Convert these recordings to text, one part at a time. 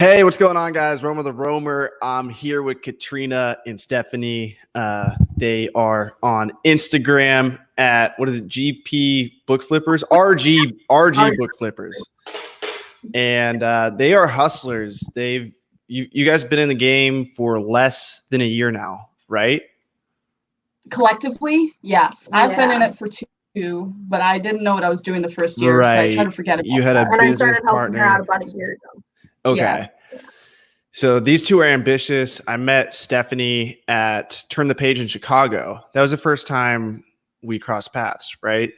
Hey, what's going on, guys? Romer the Roamer. I'm here with Katrina and Stephanie. They are on Instagram at, what is it, GP Book Flippers? RG Book Flippers. And they are hustlers. You guys been in the game for less than a year now, right? Collectively, yes. Yeah. I've been in it for two, but I didn't know what I was doing the first year. Right. So I try to forget about you had a that. business And I started helping partner her out about a year ago. Okay. Yeah. So these two are ambitious. I met Stephanie at Turn the Page in Chicago. That was the first time we crossed paths, right?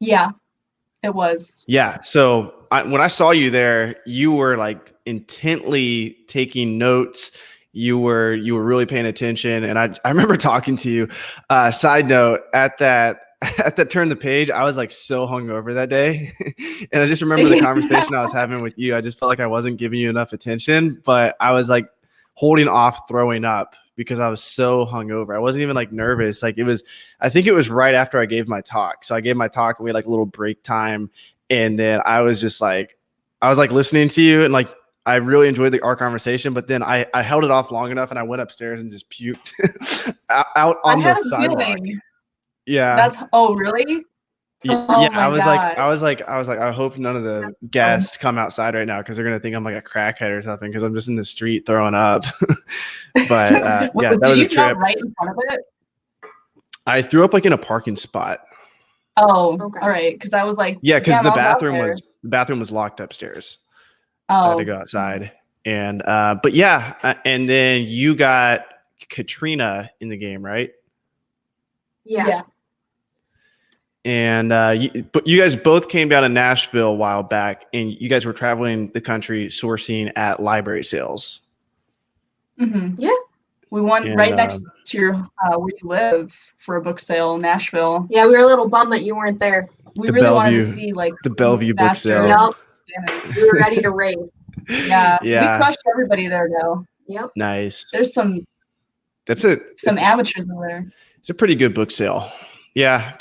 Yeah, it was. Yeah. So when I saw you there, you were like intently taking notes. You were really paying attention. And I remember talking to you. Side note, at that Turn the Page, I was like so hungover that day. And I just remember the conversation I was having with you. I just felt like I wasn't giving you enough attention, but I was like holding off throwing up because I was so hungover. I wasn't even like nervous. Like I think it was right after I gave my talk. So I gave my talk and we had like a little break time. And then I was listening to you and like, I really enjoyed our conversation, but then I held it off long enough and I went upstairs and just puked out on the sidewalk. Yeah. Oh, really? Yeah. Oh I was like, I hope none of the guests come outside right now because they're gonna think I'm like a crackhead or something because I'm just in the street throwing up. But yeah, that was a trip. Right in front of it? I threw up like in a parking spot. Oh, okay. All right. Because I was like, yeah, because the bathroom was locked upstairs. So I had to go outside. And but yeah, and then you got Katrina in the game, right? Yeah. And but you guys both came down to Nashville a while back, and you guys were traveling the country sourcing at library sales. Mm-hmm. Yeah, we went right next to your where you live for a book sale in Nashville. Yeah, we were a little bummed that you weren't there. We really wanted to see like the Bellevue book sale. Yep. We were ready to race. Yeah, we crushed everybody there though. Yep. Nice. There's some amateurs in there. It's a pretty good book sale. Yeah,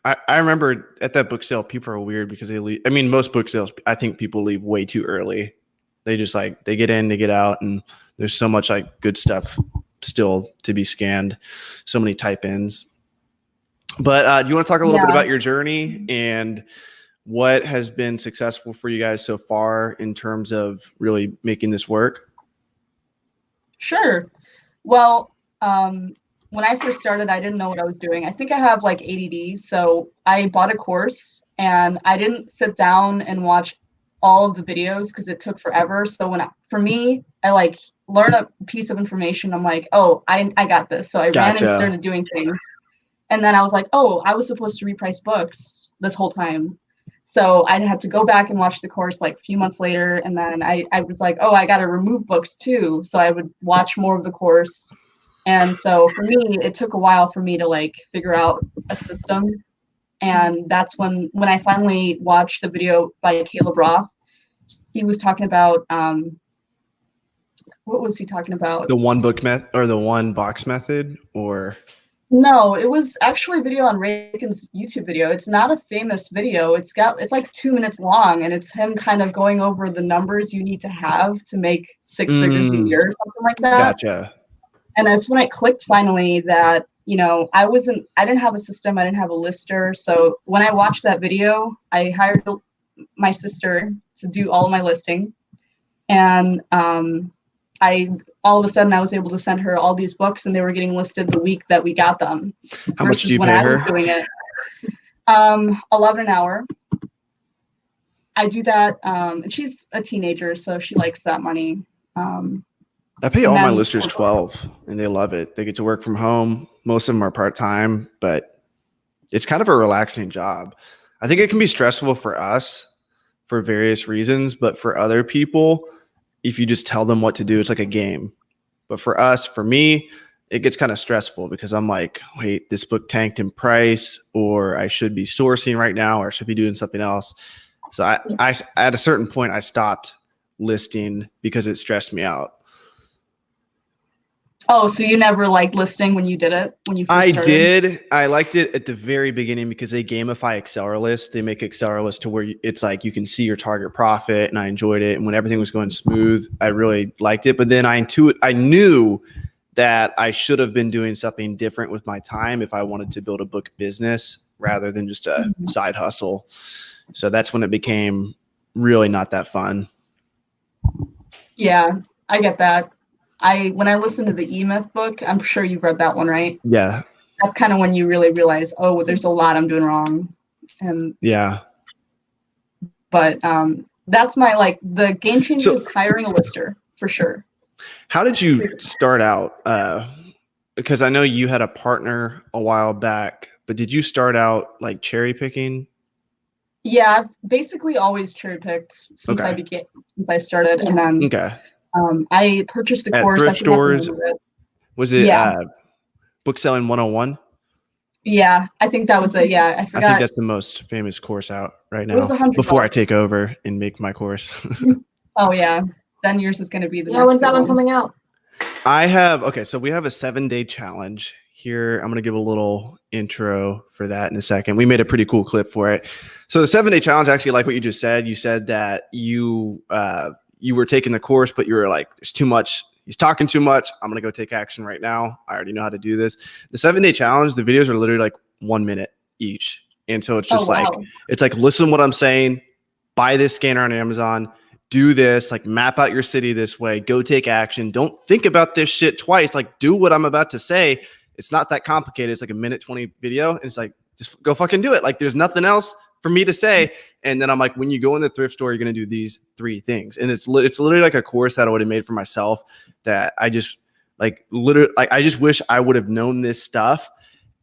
I remember at that book sale, people are weird because they leave. I mean, most book sales, I think people leave way too early. They just they get in, they get out, and there's so much like good stuff still to be scanned, so many type-ins. But do you want to talk a little bit about your journey and what has been successful for you guys so far in terms of really making this work? Sure. Well, when I first started, I didn't know what I was doing. I think I have like ADD. So I bought a course and I didn't sit down and watch all of the videos because it took forever. So for me, I like learn a piece of information. I'm like, oh, I got this. So I ran and started doing things. And then I was like, oh, I was supposed to reprice books this whole time. So I had to go back and watch the course like a few months later. And then I was like, oh, I got to remove books too. So I would watch more of the course. And so for me, it took a while for me to like figure out a system. And that's when I finally watched the video by Caleb Roth. He was talking about, what was he talking about? The one book method or the one box method or? No, it was actually a video on Reagan's YouTube video. It's not a famous video. It's like 2 minutes long and it's him kind of going over the numbers you need to have to make 6 figures a year or something like that. Gotcha. And that's when it clicked finally that, you know, I didn't have a system. I didn't have a lister. So when I watched that video, I hired my sister to do all of my listing. And all of a sudden I was able to send her all these books and they were getting listed the week that we got them. How much do you pay her? I was doing it. $11 an hour. I do that. And she's a teenager, so she likes that money. I pay all my listers $12 and they love it. They get to work from home. Most of them are part-time, but it's kind of a relaxing job. I think it can be stressful for us for various reasons, but for other people, if you just tell them what to do, it's like a game. But for me, it gets kind of stressful because I'm like, wait, this book tanked in price, or I should be sourcing right now, or I should be doing something else. So I at a certain point, I stopped listing because it stressed me out. Oh, so you never liked listing when you did it, when you first I started? did. I liked it at the very beginning because they gamify Accelerlist. They make Accelerist to where it's like you can see your target profit, and I enjoyed it. And when everything was going smooth, I really liked it. But then I knew that I should have been doing something different with my time if I wanted to build a book business rather than just a side hustle. So that's when it became really not that fun. Yeah, I get that. When I listened to the E-Myth book, I'm sure you've read that one, right? Yeah. That's kind of when you really realize, oh, there's a lot I'm doing wrong. And yeah. But that's my the game changer is hiring a lister for sure. How did you start out? Because I know you had a partner a while back, but did you start out like cherry picking? Yeah, I've basically always cherry picked since I started, and then I purchased a course at thrift stores. Was it Bookselling 101? Yeah, I think that was it. Yeah, I forgot. I think that's the most famous course out right now. It was $100 before I take over and make my course. Oh yeah, then yours is going to be the next when's that one coming out? So we have a 7-day challenge here. I'm going to give a little intro for that in a second. We made a pretty cool clip for it. So the 7-day challenge, actually, like what you just said, you said that you were taking the course, but you were like, there's too much. He's talking too much. I'm going to go take action right now. I already know how to do this. The 7-day challenge, the videos are literally like 1 minute each. And so it's just it's like, listen to what I'm saying, buy this scanner on Amazon, do this, like map out your city this way, go take action. Don't think about this shit twice. Like do what I'm about to say. It's not that complicated. It's like a 1:20 video. And it's like, just go fucking do it. Like there's nothing else for me to say. And then I'm like, when you go in the thrift store, you're going to do these 3 things. And it's literally like a course that I would have made for myself that I just I just wish I would have known this stuff.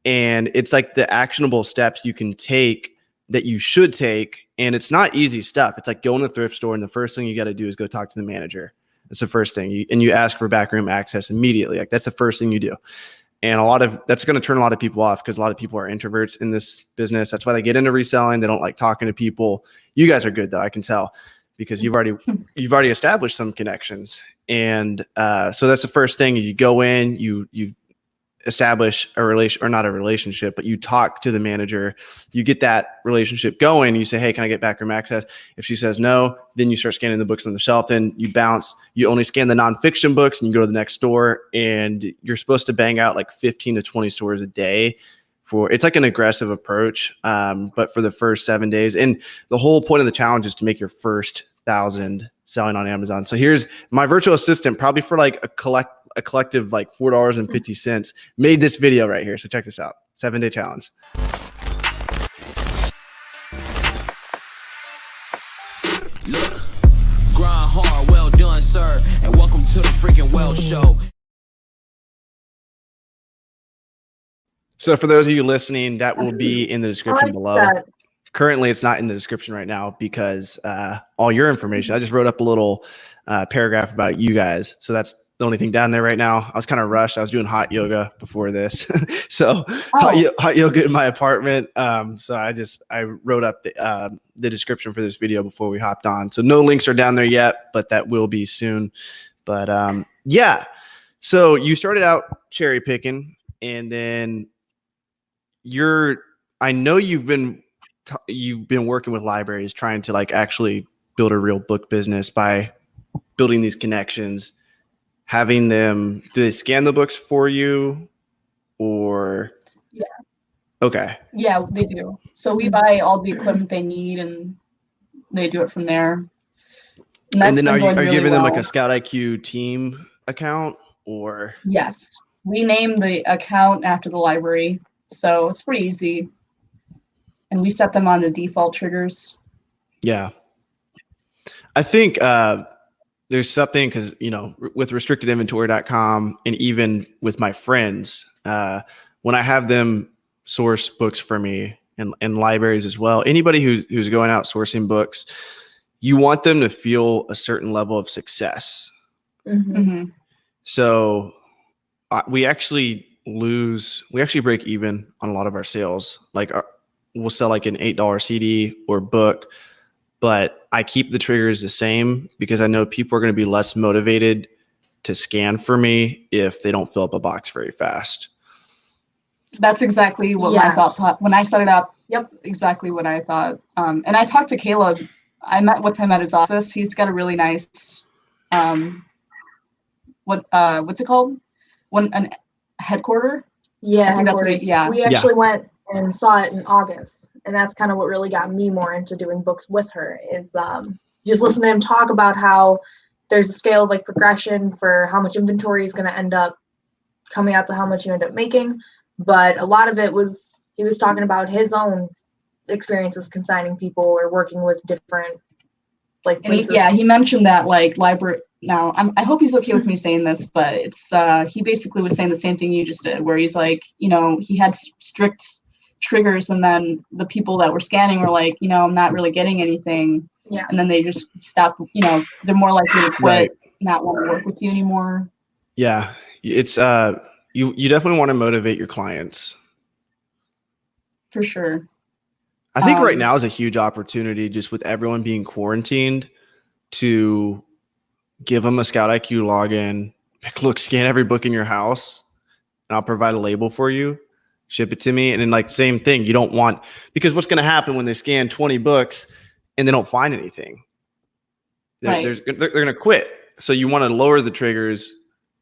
And it's like the actionable steps you can take that you should take. And it's not easy stuff. It's like go in the thrift store, and the first thing you got to do is go talk to the manager. That's the first thing. You ask for backroom access immediately. Like that's the first thing you do. And that's going to turn a lot of people off because a lot of people are introverts in this business. That's why they get into reselling. They don't like talking to people. You guys are good though, I can tell, because you've already established some connections. And so that's the first thing. You go in, you establish a relation, or not a relationship, but you talk to the manager, you get that relationship going. You say, hey, can I get backroom access? If she says no, then you start scanning the books on the shelf. Then you bounce, you only scan the nonfiction books, and you go to the next store, and you're supposed to bang out like 15 to 20 stores a day. It's like an aggressive approach, but for the first 7 days. And the whole point of the challenge is to make your first 1,000 selling on Amazon. So here's my virtual assistant, probably for like a collective like $4.50, made this video right here. So check this out. 7-day challenge. Look, grind hard, well done, sir, and welcome to the freaking Well Show. So for those of you listening, that will be in the description below. That. Currently, it's not in the description right now because all your information, I just wrote up a little paragraph about you guys. So that's the only thing down there right now. I was kind of rushed. I was doing hot yoga before this. So hot yoga in my apartment. So I wrote up the description for this video before we hopped on. So no links are down there yet, but that will be soon. But yeah, so you started out cherry picking, and then I know you've been working with libraries trying to like actually build a real book business by building these connections, having them, do they scan the books for you or? Yeah. Okay. Yeah, they do. So we buy all the equipment they need, and they do it from there. And then are you giving them like a Scout IQ team account or? Yes. We name the account after the library. So it's pretty easy. And we set them on the default triggers. Yeah. I think there's something, because, with restrictedinventory.com and even with my friends, when I have them source books for me and libraries as well, anybody who's going out sourcing books, you want them to feel a certain level of success. Mm-hmm. So we actually break even on a lot of our sales. Like we'll sell like an $8 CD or book, but I keep the triggers the same because I know people are going to be less motivated to scan for me if they don't fill up a box very fast. That's exactly what my thought when I set it up. Yep, exactly what I thought. And I talked to Caleb. I met with him at his office. He's got a really nice, what's it called? An headquarter. Yeah, I think that's what we actually went and saw it in August, and that's kind of what really got me more into doing books with her. Is just listen to him talk about how there's a scale of like progression for how much inventory is going to end up coming out to how much you end up making. But a lot of it was he was talking about his own experiences consigning people or working with different like places. He mentioned that like library. Now I hope he's okay with me saying this, but it's he basically was saying the same thing you just did, where he's like, he had strict triggers, and then the people that were scanning were like, I'm not really getting anything. Yeah. And then they just stop. They're more likely to quit, not want to work with you anymore. Yeah, it's you definitely want to motivate your clients. For sure. I think right now is a huge opportunity, just with everyone being quarantined, to give them a Scout IQ login. Look, scan every book in your house, and I'll provide a label for you. Ship it to me, and then like same thing. You don't want, because what's going to happen when they scan 20 books and they don't find anything? They're going to quit. So you want to lower the triggers,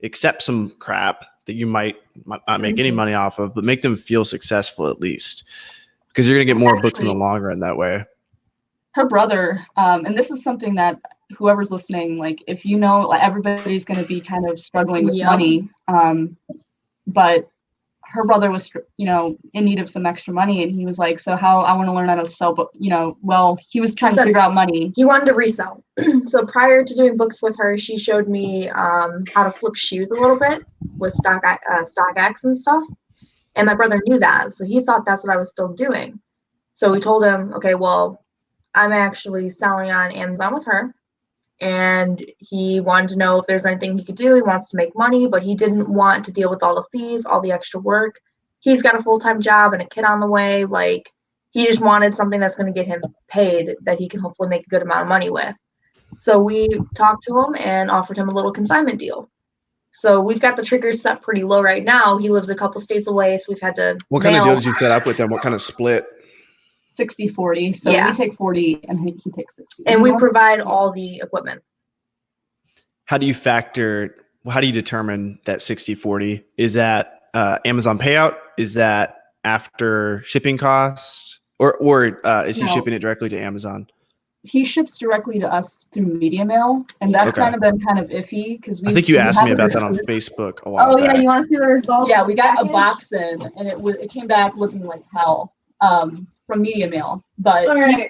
accept some crap that you might not make any money off of, but make them feel successful at least, because you're going to get more books in the long run that way. Her brother, and this is something that whoever's listening, like if like everybody's going to be kind of struggling with money, but her brother was, in need of some extra money, and he was like, so how I want to learn how to sell, but he was trying to figure out money. He wanted to resell. So prior to doing books with her, she showed me how to flip shoes a little bit with StockX and stuff. And my brother knew that, so he thought that's what I was still doing. So we told him, okay, well, I'm actually selling on Amazon with her. And he wanted to know if there's anything he could do. He wants to make money, but he didn't want to deal with all the fees, all the extra work. He's got a full-time job and a kid on the way. Like, he just wanted something that's going to get him paid that he can hopefully make a good amount of money with. So we talked to him and offered him a little consignment deal. So we've got the triggers set pretty low right now. He lives a couple states away, so we've had to What kind of deal did you set up with them? What kind of split? 60-40. So we take 40 and he takes 60. And we provide all the equipment. How do you determine that 60-40? Is that Amazon payout? Is that after shipping costs? Or is he shipping it directly to Amazon? He ships directly to us through Media Mail, and that's kind of been kind of iffy because I think you asked me about that on Facebook a while back. Oh yeah, you want to see the results? Yeah, we got a box in, and it came back looking like hell from Media Mail. But all right,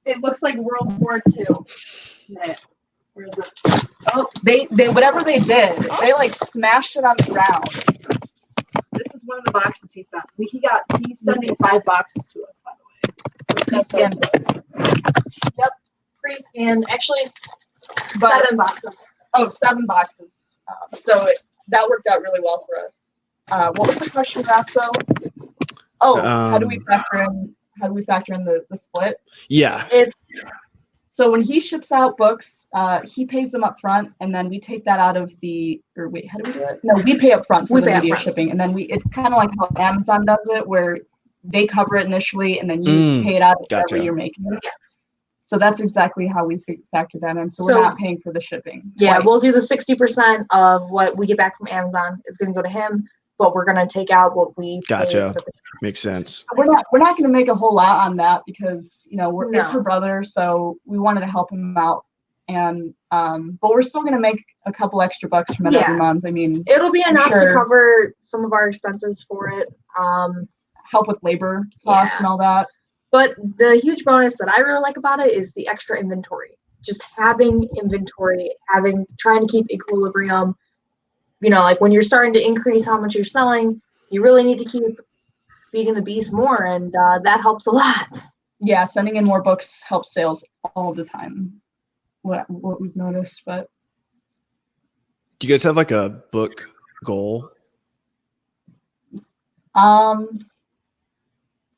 it looks like World War II. Where is it? Oh, they whatever they did, they like smashed it on the ground. This is one of the boxes he sent. He's sending 5 boxes to us, by the way. Pre-scanned books. Yep, pre-scanned. Actually, 7 boxes. Oh, 7 boxes. So that worked out really well for us. What was the question you asked though? Oh, how do we factor in the split? Yeah. So when he ships out books, he pays them up front, and then we take that out of how do we do it? No, we pay up front for the media shipping, and then it's kind of like how Amazon does it, where they cover it initially, and then you pay it out of whatever you're making. Yeah. So that's exactly how we factor that in. So we're not paying for the shipping. Yeah, twice. we'll do the 60% of what we get back from Amazon is going to go to him, but we're going to take out what we Gotcha. Makes sense. We're not going to make a whole lot on that because it's her brother, so we wanted to help him out, and but we're still going to make a couple extra bucks from it every month. I mean, it'll be enough to cover some of our expenses for it. Help with labor costs and all that. But the huge bonus that I really like about it is the extra inventory. Just having inventory, trying to keep equilibrium. Like when you're starting to increase how much you're selling, you really need to keep feeding the beast more, and that helps a lot. Yeah, sending in more books helps sales all the time. What we've noticed, but do you guys have like a book goal?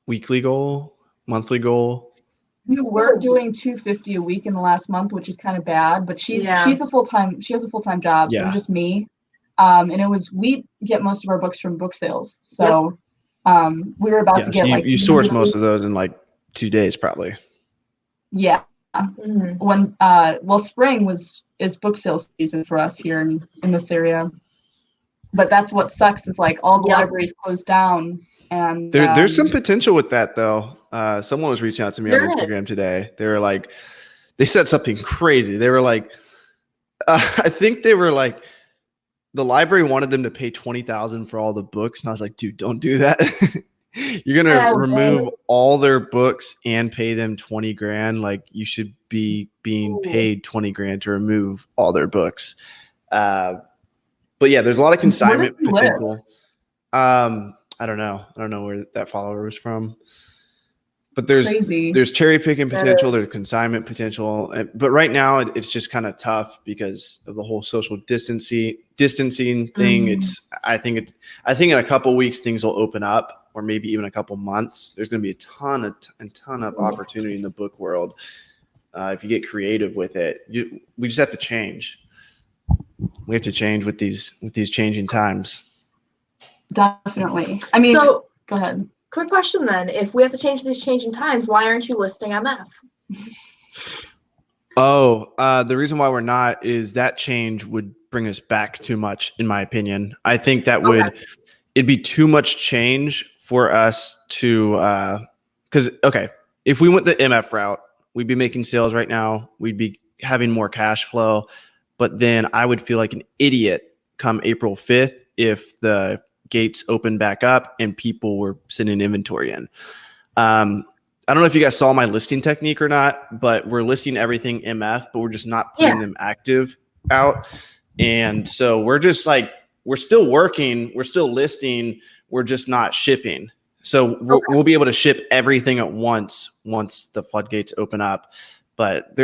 Weekly goal, monthly goal? We were doing $250 a week in the last month, which is kind of bad, but she has a full-time job, so it was just me. And we get most of our books from book sales. So we were about to get you source most of those in like 2 days probably. Yeah. When spring is book sales season for us here in this area. But that's what sucks is like all the libraries closed down. And there's some potential with that though. Someone was reaching out to me on Instagram today. They were like, they said something crazy. They were like, I think they were like, the library wanted them to pay $20,000 for all the books, and I was like, dude, don't do that. You're gonna remove all their books and pay them $20,000. Like you should be being paid $20,000 to remove all their books. But yeah, there's a lot of consignment potential. I don't know where that follower was from, but there's cherry picking potential. There's consignment potential, but right now it's just kind of tough because of the whole social distancing thing. I think in a couple weeks things will open up, or maybe even a couple months. There's going to be a ton of opportunity in the book world if you get creative with it. We just have to change. We have to change with these changing times. Definitely. I mean, so go ahead. Quick question then. If we have to change these changing times, why aren't you listing MF? The reason why we're not is that change would bring us back too much, in my opinion. I think that it'd be too much change for us to, if we went the MF route, we'd be making sales right now. We'd be having more cash flow, but then I would feel like an idiot come April 5th if the gates opened back up and people were sending inventory in. I don't know if you guys saw my listing technique or not, but we're listing everything MF, but we're just not putting them active out. And so we're just like, we're still working, we're still listing, we're just not shipping. So we'll be able to ship everything at once the floodgates open up. But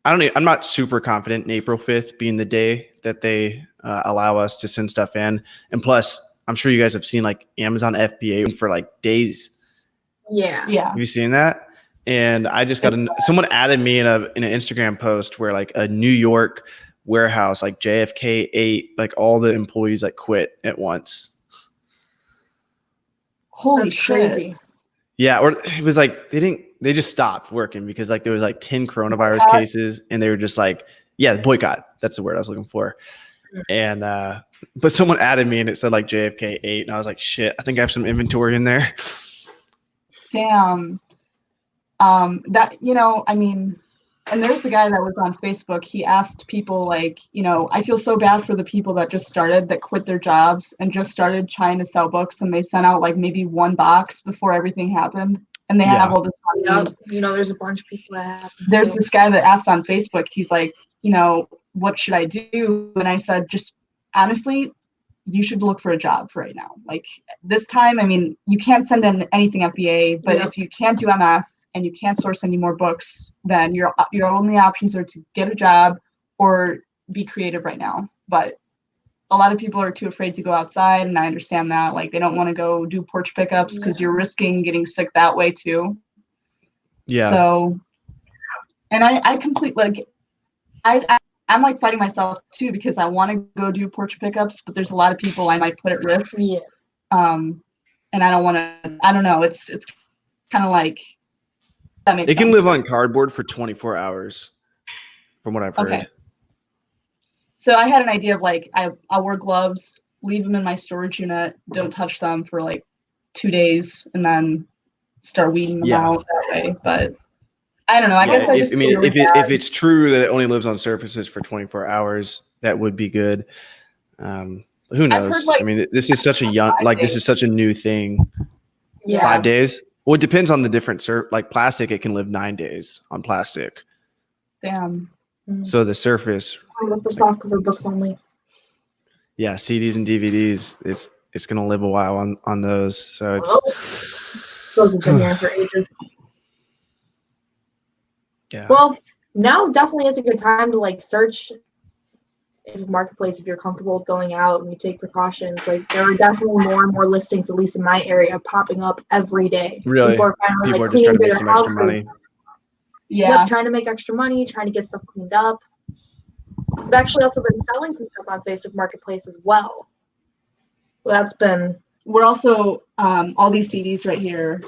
I'm not super confident in April 5th being the day that they allow us to send stuff in. And plus, I'm sure you guys have seen like Amazon FBA for like days. Yeah. Have you seen that? And I just got someone added me in an Instagram post where like a New York warehouse, like JFK 8, like all the employees like quit at once. Holy shit. Crazy. Yeah, or it was like they just stopped working because like there was like 10 coronavirus cases, and they were just like, boycott. That's the word I was looking for. And but someone added me and it said like JFK 8, and I was like, shit, I think I have some inventory in there. Damn. That, I mean, and there's the guy that was on Facebook. He asked people like, I feel so bad for the people that quit their jobs and just started trying to sell books, and they sent out like maybe one box before everything happened. And they have all this money. There's a bunch of people that have. There's this guy that asked on Facebook, he's like, what should I do? And I said, just honestly, you should look for a job for right now. Like this time, I mean, you can't send in anything FBA, but if you can't do MF and you can't source any more books, then your only options are to get a job or be creative right now. But a lot of people are too afraid to go outside, and I understand that. Like they don't want to go do porch pickups because you're risking getting sick that way too. Yeah. So, and I completely I'm like fighting myself too because I want to go do porch pickups, but there's a lot of people I might put at risk. Yeah. And I don't want to. I don't know. It's kind of like that makes. It can live on cardboard for 24 hours, from what I've heard. Okay. So I had an idea of like I'll wear gloves, leave them in my storage unit, don't touch them for like 2 days, and then start weeding them out that way. But I don't know. I guess if it's true that it only lives on surfaces for 24 hours, that would be good. Who knows? Heard, I mean, this is such a this is such a new thing. Yeah. 5 days. Well, it depends on the different like plastic. It can live 9 days on plastic. Damn. So the surface. For softcover books only. Yeah, CDs and DVDs. It's gonna live a while on those. So it's. Those have been there for ages. Yeah. Well, now definitely is a good time to like search Facebook Marketplace, if you're comfortable with going out and you take precautions, like there are definitely more and more listings, at least in my area, popping up every day. Really? People are finally People like are just trying to cleaning make their some extra houses. money. Yeah. Yep, trying to make extra money, trying to get stuff cleaned up. I've actually also been selling some stuff on Facebook Marketplace as well. So that's been. We're also all these CDs right here.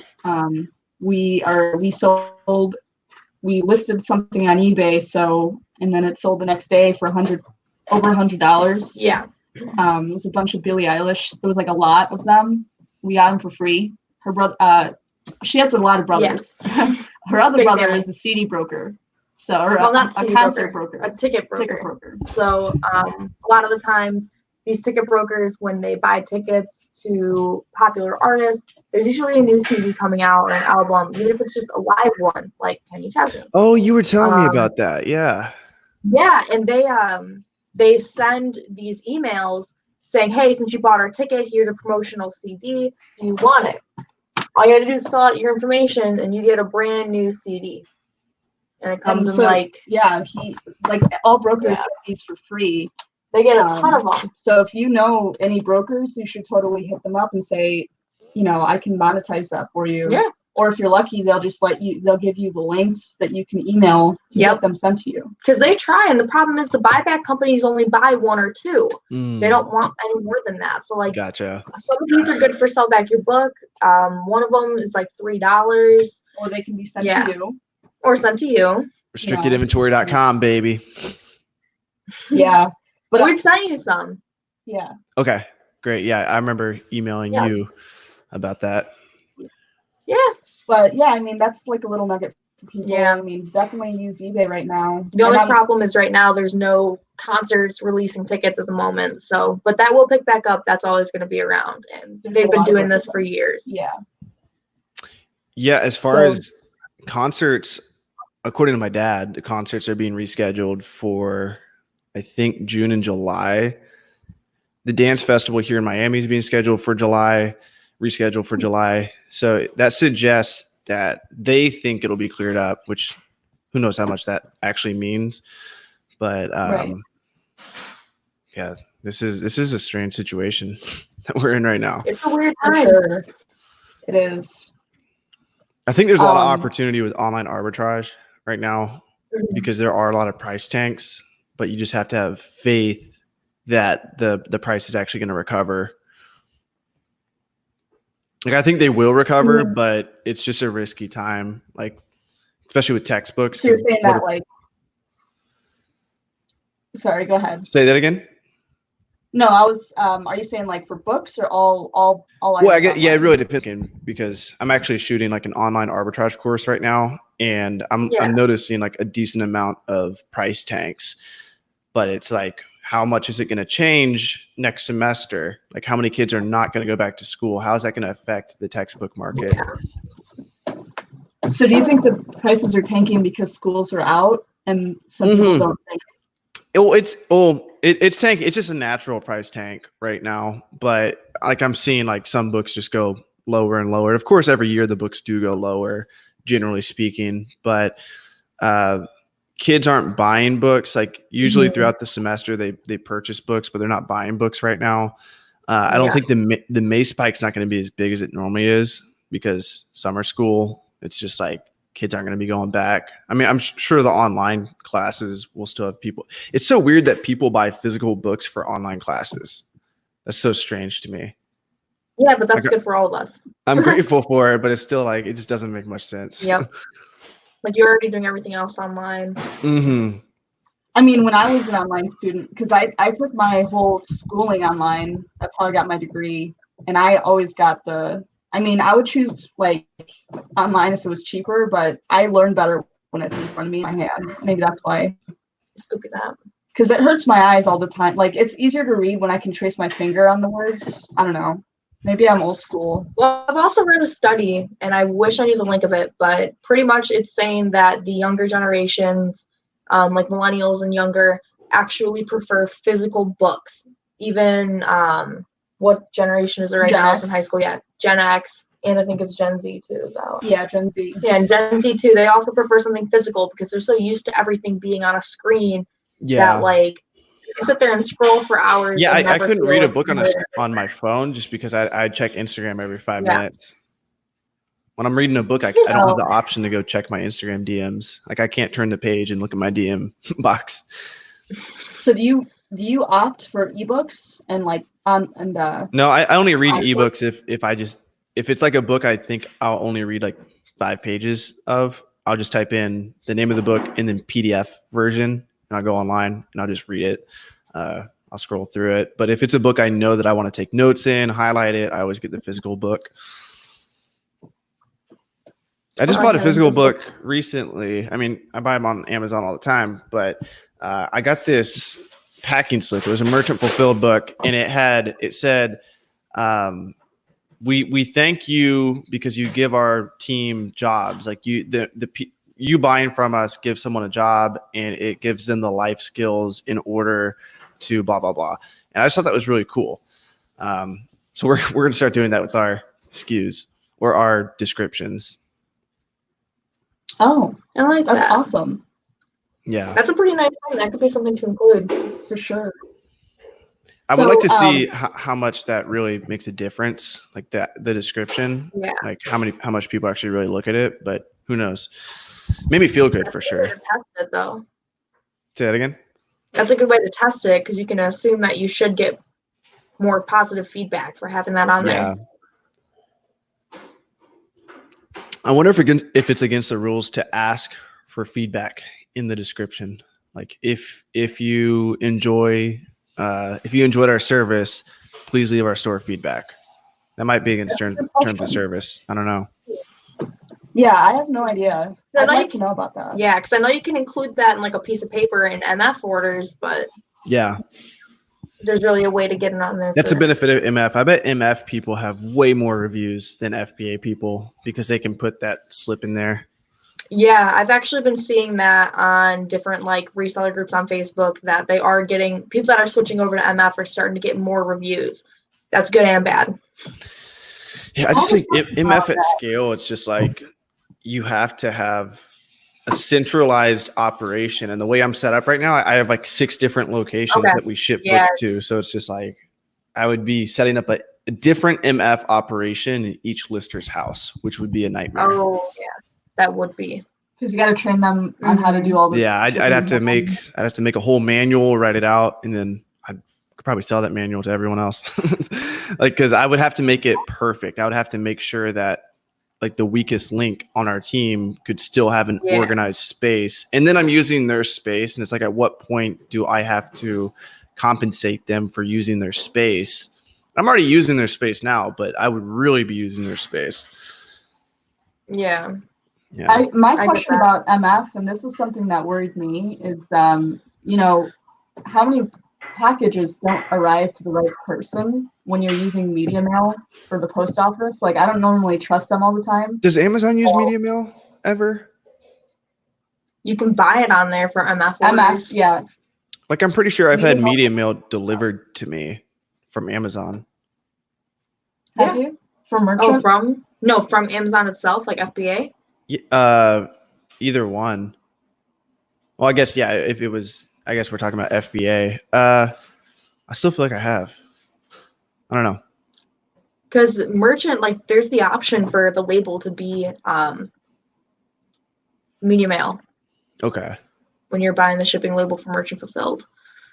We listed something on eBay, and then it sold the next day for over $100. Yeah. It was a bunch of Billie Eilish. There was like a lot of them. We got them for free. Her brother, she has a lot of brothers. Yes. Her other Big brother family. is a CD broker. So, or Well, not a CD concert broker, broker. a ticket broker. So a lot of the times, these ticket brokers, when they buy tickets to popular artists, there's usually a new CD coming out or an album, even if it's just a live one, like Kenny Chesney. Oh, you were telling me about that. Yeah. Yeah, and they send these emails saying, "Hey, since you bought our ticket, here's a promotional CD. Do you want it?" All you got to do is fill out your information, and you get a brand new CD. And it comes in all brokers Yeah. get these for free. They get a ton of them. So if you know any brokers, you should totally hit them up and say, I can monetize that for you. Yeah. Or if you're lucky, they'll give you the links that you can email to get them sent to you. Because they try, and the problem is the buyback companies only buy one or two. They don't want any more than that. So Gotcha. Some of these are good for sell back your book. One of them is like $3. Or they can be sent to you. Or sent to you. Restrictedinventory.com, baby. Yeah. But we've sent you some. Yeah. Okay, great. Yeah, I remember emailing you about that. Yeah. But yeah, that's like a little nugget for people. Yeah. Definitely use eBay right now. The only problem is right now there's no concerts releasing tickets at the moment. So, but that will pick back up. That's always going to be around. And they've been doing this for years. Yeah. Yeah, as far as concerts, according to my dad, the concerts are being rescheduled for, I think, June and July. The dance festival here in Miami is being scheduled for July, rescheduled for July. So that suggests that they think it'll be cleared up, which who knows how much that actually means. But yeah, this is a strange situation that we're in right now. It's a weird For time. sure. It is. I think there's a lot of opportunity with online arbitrage right now because there are a lot of price tanks, but you just have to have faith that the price is actually going to recover. Like, I think they will recover, but it's just a risky time, like especially with textbooks. So you're saying that sorry, go ahead. Say that again. No, I was. Are you saying like for books or all? Well, I get, yeah, it really depends because I'm actually shooting like an online arbitrage course right now, and I'm noticing like a decent amount of price tanks, but it's like, how much is it going to change next semester? Like, how many kids are not going to go back to school? How is that going to affect the textbook market? Yeah. So do you think the prices are tanking because schools are out and some people don't think? It's tank. It's just a natural price tank right now. But like, I'm seeing like some books just go lower and lower. Of course, every year the books do go lower, generally speaking. But kids aren't buying books. Like usually throughout the semester, they purchase books, but they're not buying books right now. I don't think the May spike's not going to be as big as it normally is because summer school. It's just like kids aren't going to be going back. I mean, I'm sure the online classes will still have people. It's so weird that people buy physical books for online classes. That's so strange to me. Yeah, but that's good for all of us. I'm grateful for it, but it's still like, it just doesn't make much sense. Yep. Like you're already doing everything else online. I mean, when I was an online student, because I took my whole schooling online, that's how I got my degree. And I always got I would choose like online if it was cheaper, but I learned better when it's in front of me in my hand. Maybe that's why. Could be that. Because it hurts my eyes all the time. Like it's easier to read when I can trace my finger on the words. I don't know. Maybe I'm old school. Well, I've also read a study, and I wish I knew the link of it, but pretty much it's saying that the younger generations, like millennials and younger, actually prefer physical books. Even what generation is it right now? It's in high school, Gen X, and I think it's Gen Z too. So. Yeah, Gen Z. Yeah, and Gen Z too. They also prefer something physical because they're so used to everything being on a screen that like sit there and scroll for hours. Yeah, and I never couldn't feel read a like book you on read on my phone just because I check Instagram every 5 Yeah. minutes. When I'm reading a book, I don't have the option to go check my Instagram DMs. Like I can't turn the page and look at my DM box. So do you opt for ebooks and like No, I only read on- ebooks if it's like a book I think I'll only read like 5 pages of. I'll just type in the name of the book and then PDF version, and I'll go online and I'll just read it. I'll scroll through it. But if it's a book I know that I want to take notes in, highlight it, I always get the physical book. I just bought a physical book recently. I mean, I buy them on Amazon all the time, but I got this packing slip. It was a merchant fulfilled book, and it said, we thank you because you give our team jobs. Like you buying from us gives someone a job, and it gives them the life skills in order to blah blah blah. And I just thought that was really cool. So we're gonna start doing that with our SKUs or our descriptions. Oh, I like that's that. awesome. Yeah, That's a pretty nice thing. That could be something to include. For sure. I would like to see how much that really makes a difference, like the description. Yeah. Like how much people actually really look at it, but who knows? Made me feel good for That's a good way sure. to test it, though. Say that again. That's a good way to test it because you can assume that you should get more positive feedback for having that on Yeah. there. I wonder if it's against the rules to ask for feedback in the description. Like if you enjoyed our service, please leave our store feedback. That might be against terms of service. I don't know. Yeah, I have no idea. I I'd know like you to know about that. Yeah, because I know you can include that in like a piece of paper in MF orders, but Yeah, there's really a way to get it on there. that's the benefit of MF. I bet MF people have way more reviews than FBA people because they can put that slip in there. Yeah, I've actually been seeing that on different like reseller groups on Facebook that they are getting people that are switching over to MF are starting to get more reviews. That's good and bad. Yeah, I just think MF at scale, it's just like you have to have a centralized operation. And the way I'm set up right now, I have like 6 different locations that we ship books to. So it's just like I would be setting up a different MF operation in each lister's house, which would be a nightmare. Oh, yeah, that would be. Because you got to train them on how to do all the. Yeah, I'd have to make a whole manual, write it out, and then I could probably sell that manual to everyone else. Like, because I would have to make it perfect. I would have to make sure that like the weakest link on our team could still have an organized space. And then I'm using their space. And it's like, at what point do I have to compensate them for using their space? I'm already using their space now, but I would really be using their space. Yeah. Yeah. My question about MF, and this is something that worried me, is how many packages don't arrive to the right person when you're using media mail for the post office? Like, I don't normally trust them all the time. Does Amazon use media mail ever? You can buy it on there for MF orders. MF, yeah. Like, I'm pretty sure I've had media mail delivered to me from Amazon. Have you? From merchant? From Amazon itself, like FBA? Either one. Well, I guess, yeah, if it was, I guess we're talking about FBA. I still feel like I have. I don't know. Because merchant, like, there's the option for the label to be media mail. Okay. When you're buying the shipping label for merchant fulfilled.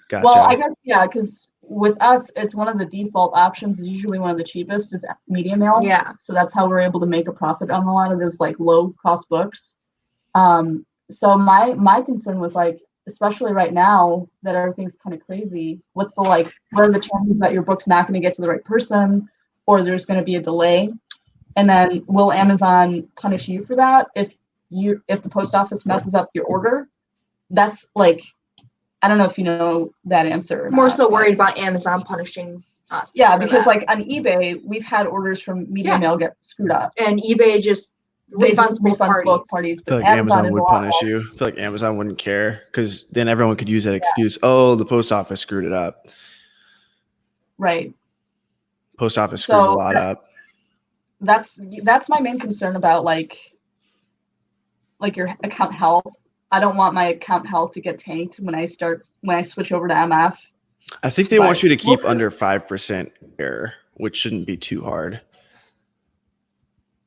Gotcha. Well, I guess, yeah, because with us, it's one of the default options. Is usually one of the cheapest is media mail. Yeah. So that's how we're able to make a profit on a lot of those like low cost books. So my concern was like, especially right now that everything's kind of crazy, what are the chances that your book's not going to get to the right person, or there's going to be a delay? And then will Amazon punish you for that if the post office messes up your order? That's like, I don't know if you know that answer. More so worried about Amazon punishing us. Yeah, because like on eBay, we've had orders from media mail get screwed up. And eBay just refunds both parties. I feel like Amazon would punish you. I feel like Amazon wouldn't care because then everyone could use that excuse. Oh, the post office screwed it up. Right. Post office screws a lot up. That's my main concern about like your account health. I don't want my account health to get tanked when I switch over to MF. I think they want But you to keep we'll see. under 5% error, which shouldn't be too hard.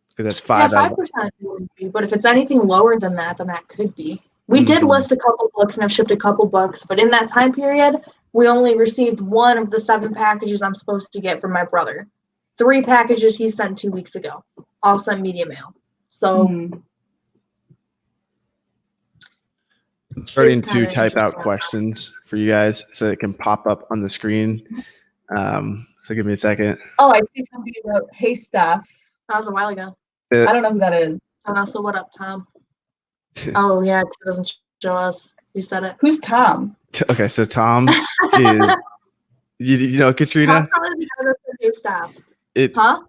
Because that's Yeah, 5 out of 5% wouldn't be, but if it's anything lower than that, then that could be. We did Mhm. list a couple books and I've shipped a couple books, but in that time period, we only received one of the 7 packages I'm supposed to get from my brother. 3 packages he sent 2 weeks ago, all sent media mail. So Mhm. I'm starting it's to kinda type out interesting. questions for you guys so it can pop up on the screen. So give me a second. Oh, I see somebody wrote, "Hey, Steph." That was a while ago. I don't know who that is. And also, what up, Tom? Oh, yeah, it doesn't show us. You said it. Who's Tom? Okay, so Tom is, you know Katrina? Tom's probably the editor for Hey Staff. It, Huh?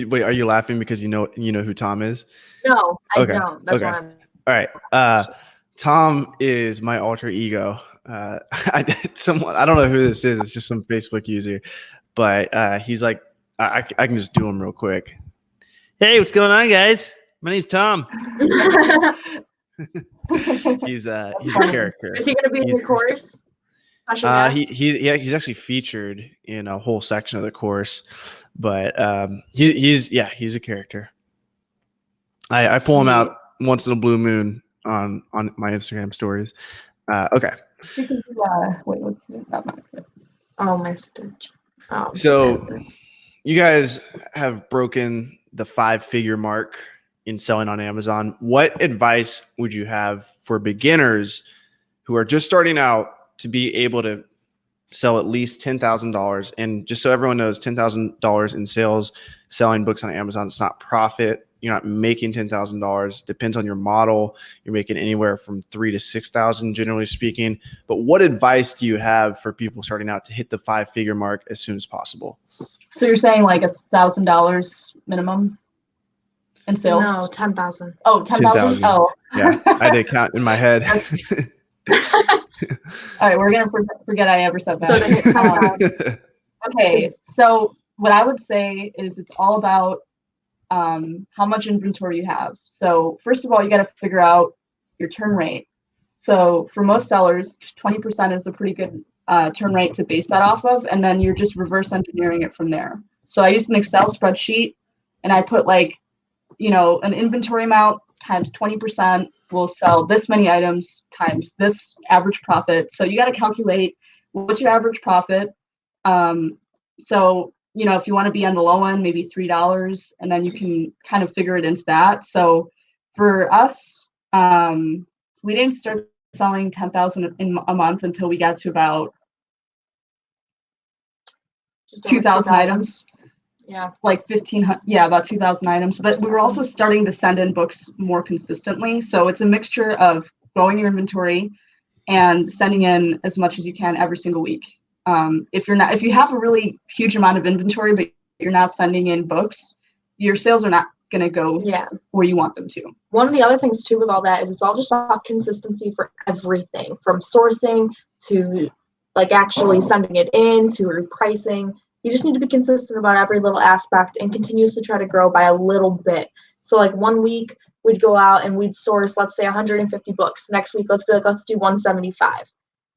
wait, are you laughing because you know who Tom is? No, I Okay, don't. That's okay. why I'm. All right. Tom is my alter ego. I don't know who this is. It's just some Facebook user, but he's like, I can just do him real quick. Hey, what's going on, guys? My name's Tom. He's a character. Is he going to be in your course? I should guess. He's actually featured in a whole section of the course, but he's a character. I pull him out once in a blue moon on my Instagram stories. Okay. You can do, wait, what's it? Not mine. Oh, Mr. Oh, So you guys have broken the 5-figure mark in selling on Amazon. What advice would you have for beginners who are just starting out to be able to sell at least $10,000? And just so everyone knows, $10,000 in sales, selling books on Amazon, it's not profit. You're not making $10,000. Depends on your model. You're making anywhere from $3,000 to $6,000, generally speaking. But what advice do you have for people starting out to hit the 5-figure mark as soon as possible? So you're saying like $1,000 minimum in sales? No, 10,000. Oh, 10,000? Oh. Yeah, I did count in my head. All right, we're going to forget I ever said that. So to hit 10,000. Okay, so what I would say is it's all about how much inventory you have. So first of all, you got to figure out your turn rate. So for most sellers, 20% is a pretty good turn rate to base that off of, and then you're just reverse engineering it from there. So I used an Excel spreadsheet, and I put like, an inventory amount times 20% will sell this many items times this average profit. So you got to calculate what's your average profit. So if you want to be on the low end, maybe $3, and then you can kind of figure it into that. So for us, we didn't start selling 10,000 in a month until we got to about 2,000 items. Yeah. Like 1,500, yeah, about 2,000 items. But we were also starting to send in books more consistently. So it's a mixture of growing your inventory and sending in as much as you can every single week. If you have a really huge amount of inventory, but you're not sending in books, your sales are not going to go where you want them to. One of the other things too with all that is it's all just about consistency for everything, from sourcing to like actually sending it in to repricing. You just need to be consistent about every little aspect and continuously try to grow by a little bit. So like one week we'd go out and we'd source, let's say 150 books. Next week, let's do 175.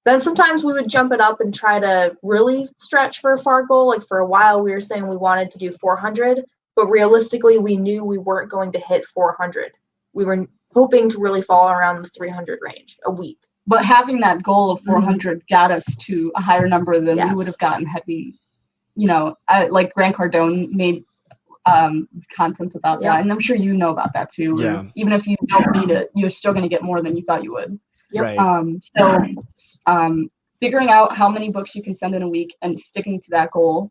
Then sometimes we would jump it up and try to really stretch for a far goal. Like for a while, we were saying we wanted to do 400, but realistically, we knew we weren't going to hit 400. We were hoping to really fall around the 300 range a week. But having that goal of 400 got us to a higher number than we would have gotten had we, like Grant Cardone made content about that. And I'm sure you know about that too. Yeah. Even if you don't need it, you're still going to get more than you thought you would. Right. So figuring out how many books you can send in a week and sticking to that goal.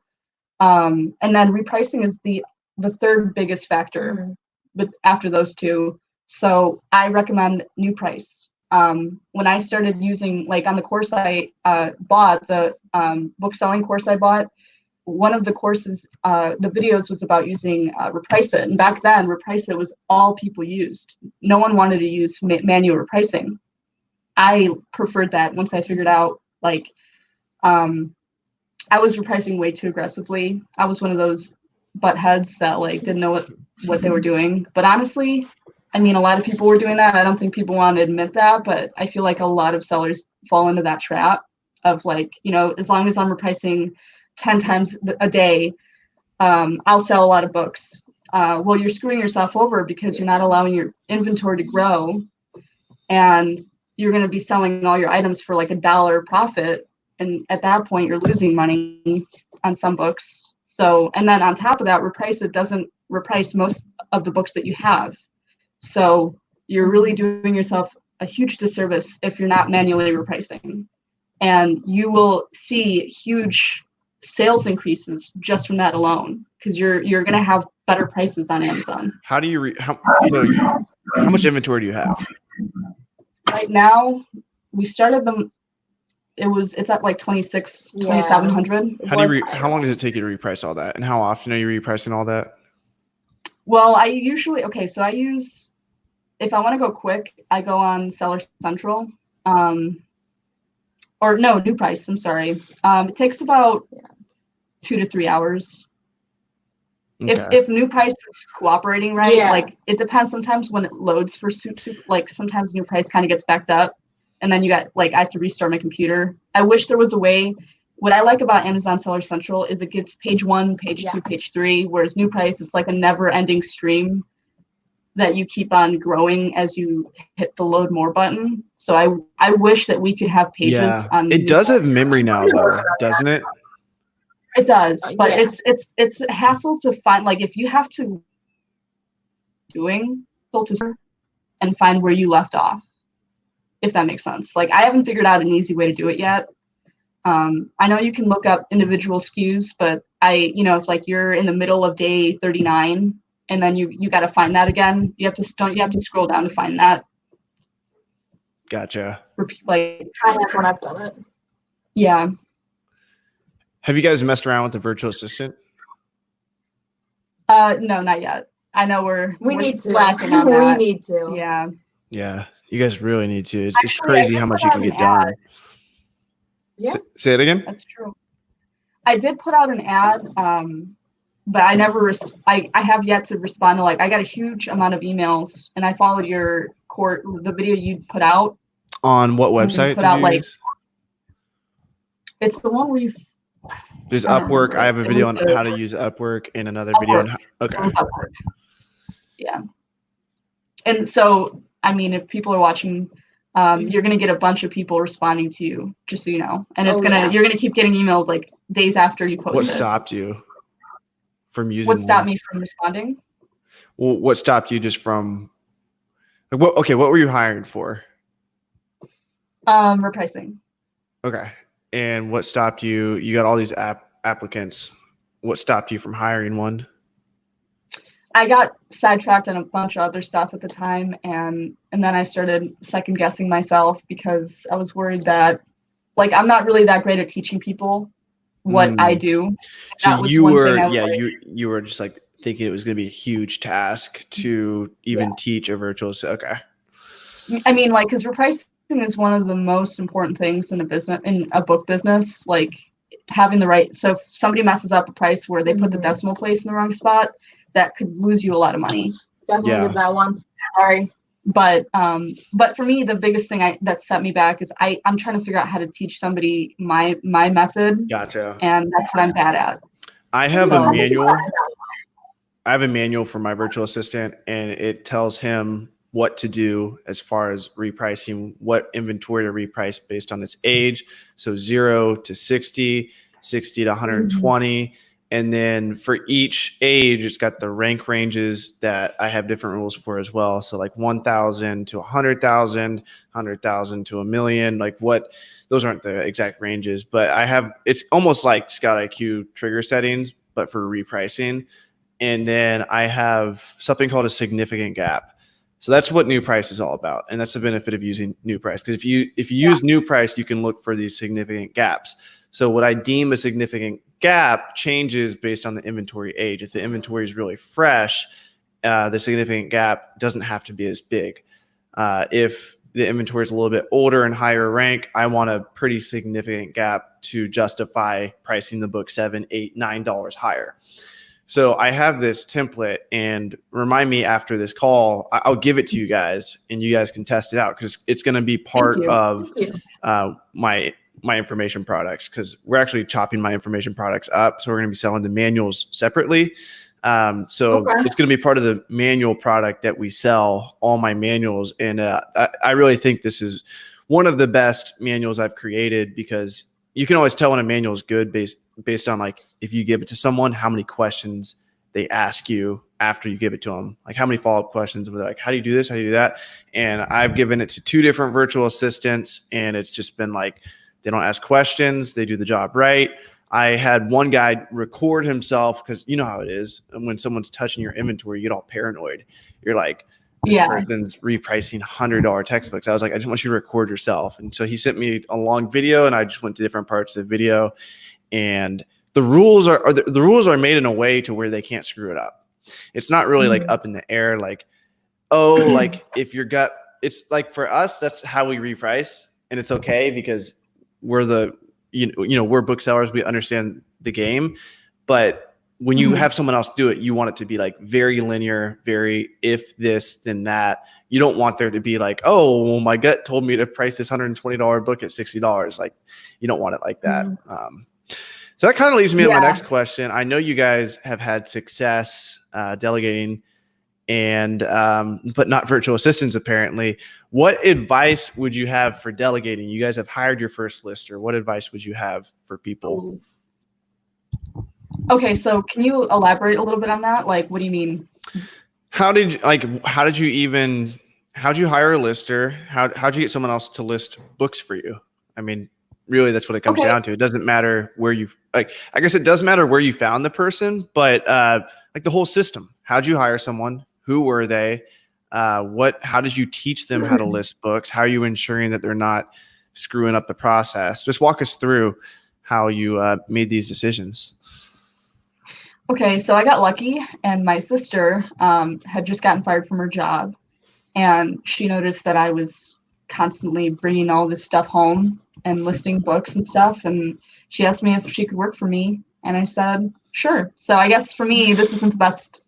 And then repricing is the third biggest factor, but after those two. So I recommend new price. When I started using, like on the course I bought, the book selling course I bought, one of the courses, the videos was about using Reprice It. And back then, Reprice It was all people used. No one wanted to use manual repricing. I preferred that once I figured out, like, I was repricing way too aggressively. I was one of those butt heads that like didn't know what they were doing. But honestly, I mean, a lot of people were doing that. I don't think people want to admit that, but I feel like a lot of sellers fall into that trap. of like, as long as I'm repricing 10 times a day, I'll sell a lot of books. Well, you're screwing yourself over because you're not allowing your inventory to grow, and you're going to be selling all your items for like $1 profit. And at that point, you're losing money on some books. So, and then on top of that, it doesn't reprice most of the books that you have. So you're really doing yourself a huge disservice if you're not manually repricing. And you will see huge sales increases just from that alone, because you're going to have better prices on Amazon. How do you how much inventory do you have? Right now, we started them. It's at like 2,700. How long does it take you to reprice all that? And how often are you repricing all that? Well, I use, if I want to go quick, I go on Seller Central, or no, New Price. I'm sorry. It takes about 2 to 3 hours. Okay. If New Price is cooperating right, like it depends. Sometimes when it loads for like sometimes New Price kind of gets backed up, and then I have to restart my computer. I wish there was a way. What I like about Amazon Seller Central is it gets page 1, page 2, page 3, whereas New Price, it's like a never-ending stream that you keep on growing as you hit the load more button. So I wish that we could have pages on. It does have memory now, though, doesn't it? It does, but it's a hassle to find. Like if you have to and find where you left off, if that makes sense. Like I haven't figured out an easy way to do it yet. I know you can look up individual SKUs, but if like you're in the middle of day 39 and then you got to find that again, you have to scroll down to find that. Gotcha. I have when I've done it. Yeah. Have you guys messed around with the virtual assistant? No, not yet. I know we're need slacking to. on that. We need to. Yeah. Yeah, you guys really need to. It's crazy how much you can get done. Yeah. Say it again. That's true. I did put out an ad, but I never. I have yet to respond to I got a huge amount of emails, and I followed the video you put out. On what website did you use? It's the one where you. There's Upwork. I have a video on how to use Upwork and another video on okay. Upwork. Yeah. And so, I mean, if people are watching, you're going to get a bunch of people responding to you, just so you know. And you're going to keep getting emails like days after you post it. What stopped you from using What stopped me from responding? Well, what stopped you just from what were you hired for? Repricing. Okay. And what stopped you? You got all these applicants. What stopped you from hiring one? I got sidetracked on a bunch of other stuff at the time, and then I started second guessing myself because I was worried that I'm not really that great at teaching people what I do. So you were you were just thinking it was going to be a huge task to even teach a virtual. Okay. I mean, because repricing is one of the most important things in a book business, having the right. So if somebody messes up a price where they put the decimal place in the wrong spot, that could lose you a lot of money. Definitely did that once. Sorry. But for me, the biggest thing that set me back is I'm trying to figure out how to teach somebody my method. Gotcha. And that's what I'm bad at. I have a manual. I have a manual for my virtual assistant, and it tells him what to do as far as repricing, what inventory to reprice based on its age. So 0 to 60, 60 to 120. Mm-hmm. And then for each age, it's got the rank ranges that I have different rules for as well. So 1,000 to 100,000, 100,000 to 1,000,000. Those aren't the exact ranges, but it's almost like Scout IQ trigger settings, but for repricing. And then I have something called a significant gap. So that's what New Price is all about. And that's the benefit of using New Price. Because if you use New Price, you can look for these significant gaps. So what I deem a significant gap changes based on the inventory age. If the inventory is really fresh, the significant gap doesn't have to be as big. If the inventory is a little bit older and higher rank, I want a pretty significant gap to justify pricing the book $7, $8, $9 higher. So I have this template, and remind me after this call, I'll give it to you guys and you guys can test it out because it's going to be part of my my information products, because we're actually chopping my information products up. So we're going to be selling the manuals separately. So it's going to be part of the manual product that we sell, all my manuals. And I really think this is one of the best manuals I've created, because you can always tell when a manual is good based on, like, if you give it to someone, how many questions they ask you after you give it to them, like how many follow-up questions were like, how do you do this? How do you do that? And I've given it to 2 different virtual assistants, and it's just been like, they don't ask questions. They do the job right. I had one guy record himself, because you know how it is. And when someone's touching your inventory, you get all paranoid. You're like, this person's repricing $100 textbooks. I was like, I just want you to record yourself. And so he sent me a long video, and I just went to different parts of the video. And the rules are made in a way to where they can't screw it up. It's not really like up in the air, like, oh, like if your gut, it's like, for us, that's how we reprice, and it's okay, because we're we're booksellers. We understand the game. But when you have someone else do it, you want it to be like very linear, very if this, then that. You don't want there to be like, oh, well, my gut told me to price this $120 book at $60. Like, you don't want it like that. So that kind of leads me to my next question. I know you guys have had success delegating, and but not virtual assistants, apparently. What advice would you have for delegating? You guys have hired your first lister. What advice would you have for people? Okay, so can you elaborate a little bit on that? Like, what do you mean? How'd you hire a lister? How'd you get someone else to list books for you? I mean, really, that's what it comes down to. It doesn't matter where I guess it does matter where you found the person, but like the whole system. How'd you hire someone? Who were they? How did you teach them how to list books? How are you ensuring that they're not screwing up the process? Just walk us through how you made these decisions. Okay, so I got lucky, and my sister had just gotten fired from her job, and she noticed that I was constantly bringing all this stuff home and listing books and stuff, and she asked me if she could work for me, and I said sure. So I guess for me, this isn't the best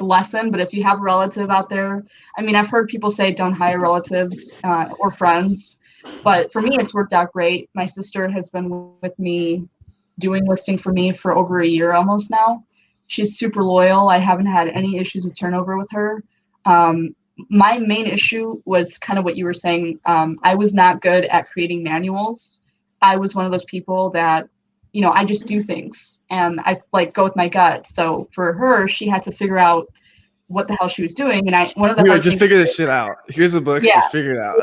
lesson, but if you have a relative out there, I mean, I've heard people say don't hire relatives or friends, but for me, it's worked out great. My sister has been with me doing listing for me for over a year almost now. She's super loyal. I haven't had any issues with turnover with her. My main issue was kind of what you were saying. I was not good at creating manuals. I was one of those people that, I just do things and I go with my gut. So for her, she had to figure out what the hell she was doing. And just figure this shit out. Here's the books. Yeah. Just figure it out.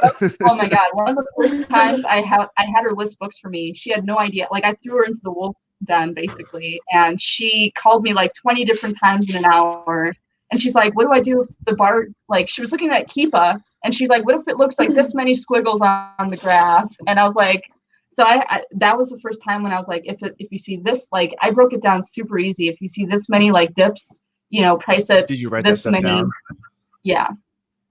Oh my God. One of the first times I had her list books for me. She had no idea. I threw her into the wolf den basically. And she called me 20 different times in an hour. And she's like, what do I do if the bar, she was looking at Keepa and she's like, what if it looks like this many squiggles on the graph? And I was like, so I that was the first time when I was like, if you see this, I broke it down super easy. If you see this many dips, price it. Did you write that stuff down? Yeah.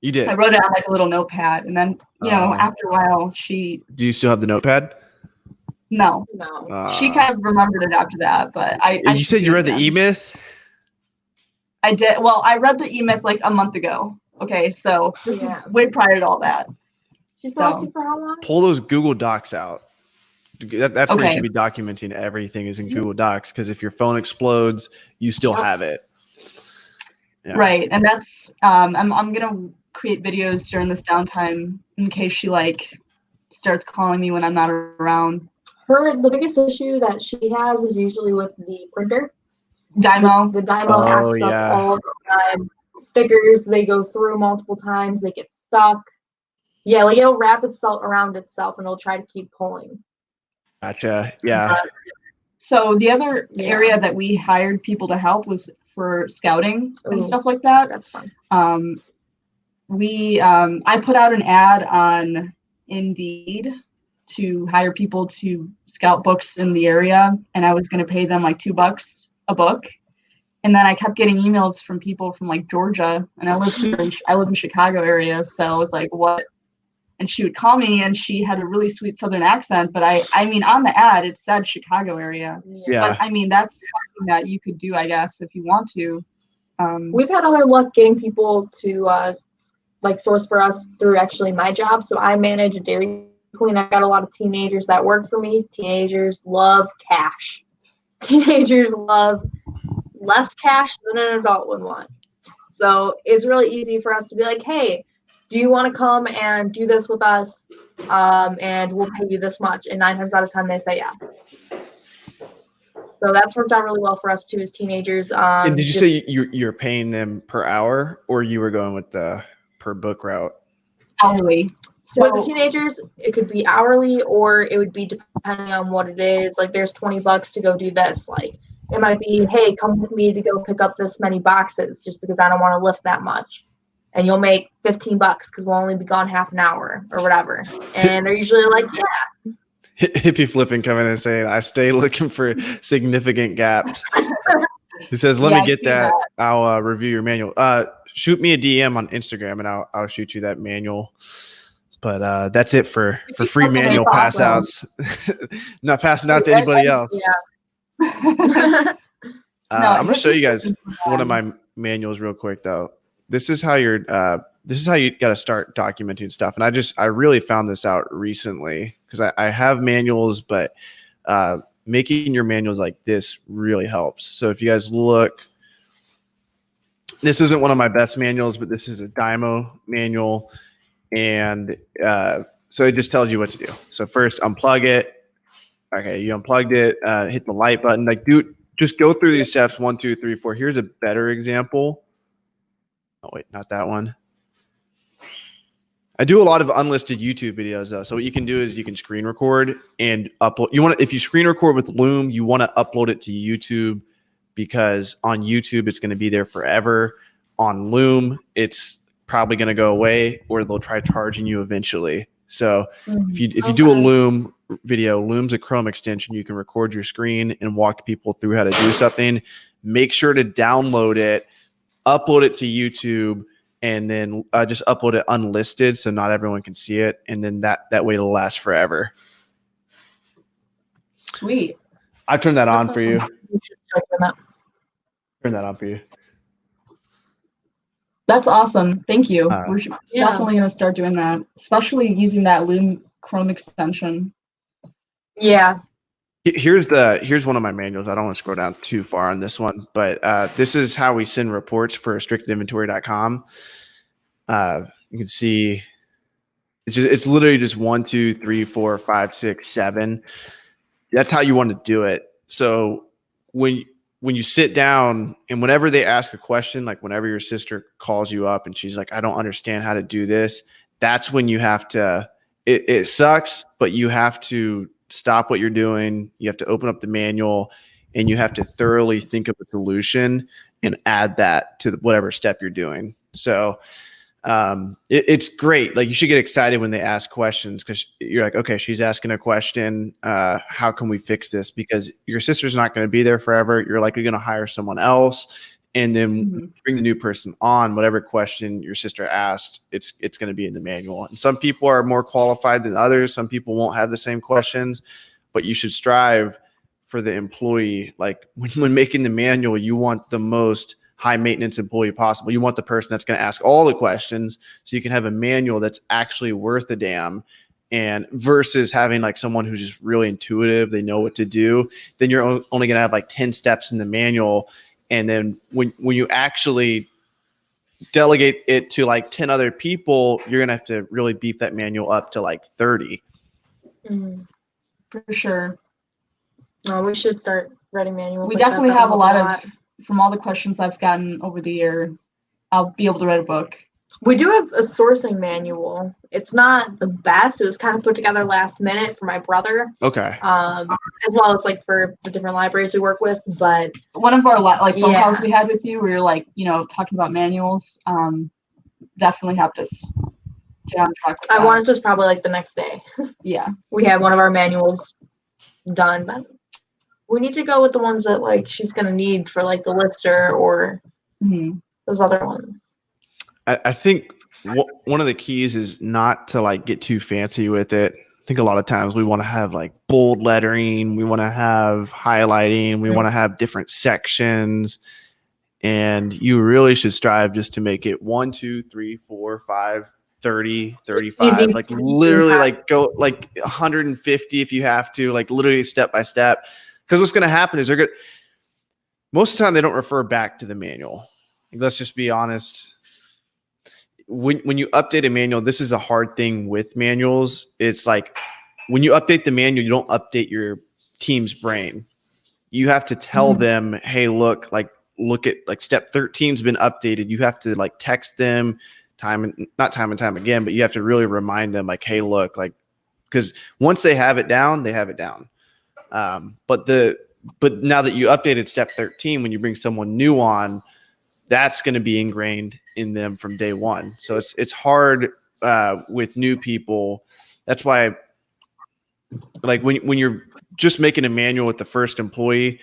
You did? I wrote it on a little notepad. And then, after a while, Do you still have the notepad? No. She kind of remembered it after that, but You said you read the E-Myth? I did. Well, I read the E-Myth a month ago. Okay, so this is way prior to all that. She's lost it for how long? Pull those Google Docs out. That's where you should be documenting everything is in Google Docs, because if your phone explodes, you still have it. Yeah. Right, and that's I'm gonna create videos during this downtime in case she starts calling me when I'm not around. The biggest issue that she has is usually with the printer. Dymo. The Dymo acts up all the time. Stickers, they go through multiple times. They get stuck. Yeah, it'll wrap itself around itself and it'll try to keep pulling. Gotcha. Yeah. So the other area that we hired people to help was for scouting and stuff like that. That's fun. I put out an ad on Indeed to hire people to scout books in the area, and I was going to pay them $2 a book. And then I kept getting emails from people from Georgia, and I live in Chicago area, so I was like, what? And she would call me, and she had a really sweet Southern accent, but I mean, on the ad, it said Chicago area. Yeah. But I mean, that's something that you could do, I guess, if you want to. We've had other luck getting people to source for us through actually my job. So I manage a dairy Queen, I got a lot of teenagers that work for me. Teenagers love cash. Teenagers love less cash than an adult would want. So it's really easy for us to be like, hey, do you want to come and do this with us? And we'll pay you this much. And 9 times out of 10, they say yes. So that's worked out really well for us too as teenagers. And did you say you're paying them per hour, or you were going with the per book route? Hourly. So with the teenagers, it could be hourly, or it would be depending on what it is. Like there's $20 to go do this. Like it might be, hey, come with me to go pick up this many boxes just because I don't want to lift that much. And you'll make $15 because we'll only be gone half an hour or whatever. And they're usually like, yeah. Hippie flipping coming in and saying, I stay looking for significant gaps. He says, let me get that. I'll review your manual. Shoot me a DM on Instagram and I'll shoot you that manual. But that's it for free manual pass outs. Not passing out to anybody else. Yeah. I'm going to show you guys one of my manuals real quick though. This is how you got to start documenting stuff. And I really found this out recently because I have manuals, but making your manuals like this really helps. So if you guys look, this isn't one of my best manuals, but this is a Dymo manual. And so it just tells you what to do. So first unplug it. Okay, you unplugged it, hit the light button. Like just go through these steps 1, 2, 3, 4. Here's a better example. Oh wait, not that one. I do a lot of unlisted YouTube videos though. So what you can do is you can screen record and upload. If you screen record with Loom, you want to upload it to YouTube because on YouTube it's going to be there forever. On Loom, it's probably going to go away or they'll try charging you eventually. So if you do a Loom video, Loom's a Chrome extension. You can record your screen and walk people through how to do something. Make sure to download it, upload it to YouTube, and then just upload it unlisted so not everyone can see it. And then that way it'll last forever. Sweet. I turned that on for you. You should start doing that. Turn that on for you. That's awesome. Thank you. We're Yeah. definitely going to start doing that, especially using that Loom Chrome extension. Yeah. Here's one of my manuals. I don't want to scroll down too far on this one, but this is how we send reports for restrictedinventory.com. You can see it's literally just 1, 2, 3, 4, 5, 6, 7. That's how you want to do it. So when you sit down and whenever they ask a question, like whenever your sister calls you up and she's like, I don't understand how to do this, that's when you have to, it sucks, but you have to stop what you're doing. You have to open up the manual and you have to thoroughly think of a solution and add that to whatever step you're doing. So it's great. Like you should get excited when they ask questions because you're like, okay, she's asking a question. How can we fix this? Because your sister's not going to be there forever. You're likely going to hire someone else and then bring the new person on. Whatever question your sister asked, it's going to be in the manual. And some people are more qualified than others. Some people won't have the same questions, but you should strive for the employee. Like when making the manual, you want the most high maintenance employee possible. You want the person that's going to ask all the questions so you can have a manual that's actually worth a damn. And versus having like someone who's just really intuitive, they know what to do, then you're only going to have like 10 steps in the manual. And then when you actually delegate it to like 10 other people, you're going to have to really beef that manual up to like 30. For sure. No, we should start writing manuals. We like definitely that. have a lot of, from all the questions I've gotten over the year, I'll be able to write a book. We do have a sourcing manual. It's not the best. It was kind of put together last minute for my brother. Okay. As well as like for the different libraries we work with. But one of our phone calls we had with you, we were like, talking about manuals. Definitely helped us get on track with that. I wanted to just probably like the next day. Yeah. We had one of our manuals done, but we need to go with the ones that like she's gonna need for like the lister or those other ones. I think one of the keys is not to like get too fancy with it. I think a lot of times we want to have like bold lettering, we want to have highlighting, we want to have different sections, and you really should strive just to make it 1, 2, 3, 4, 5 30, 35, Easy. like literally like go like 150 if you have to, like literally step by step. Because what's going to happen is most of the time they don't refer back to the manual. Like, let's just be honest. When you update a manual, this is a hard thing with manuals. It's like when you update the manual, you don't update your team's brain. You have to tell them, hey, look at like step 13's been updated. You have to like text them not time and time again, but you have to really remind them like, hey, look, like, because once they have it down, they have it down. But now that you updated step 13, when you bring someone new on, that's going to be ingrained in them from day one. So it's hard with new people. That's why, like when you're just making a manual with the first employee,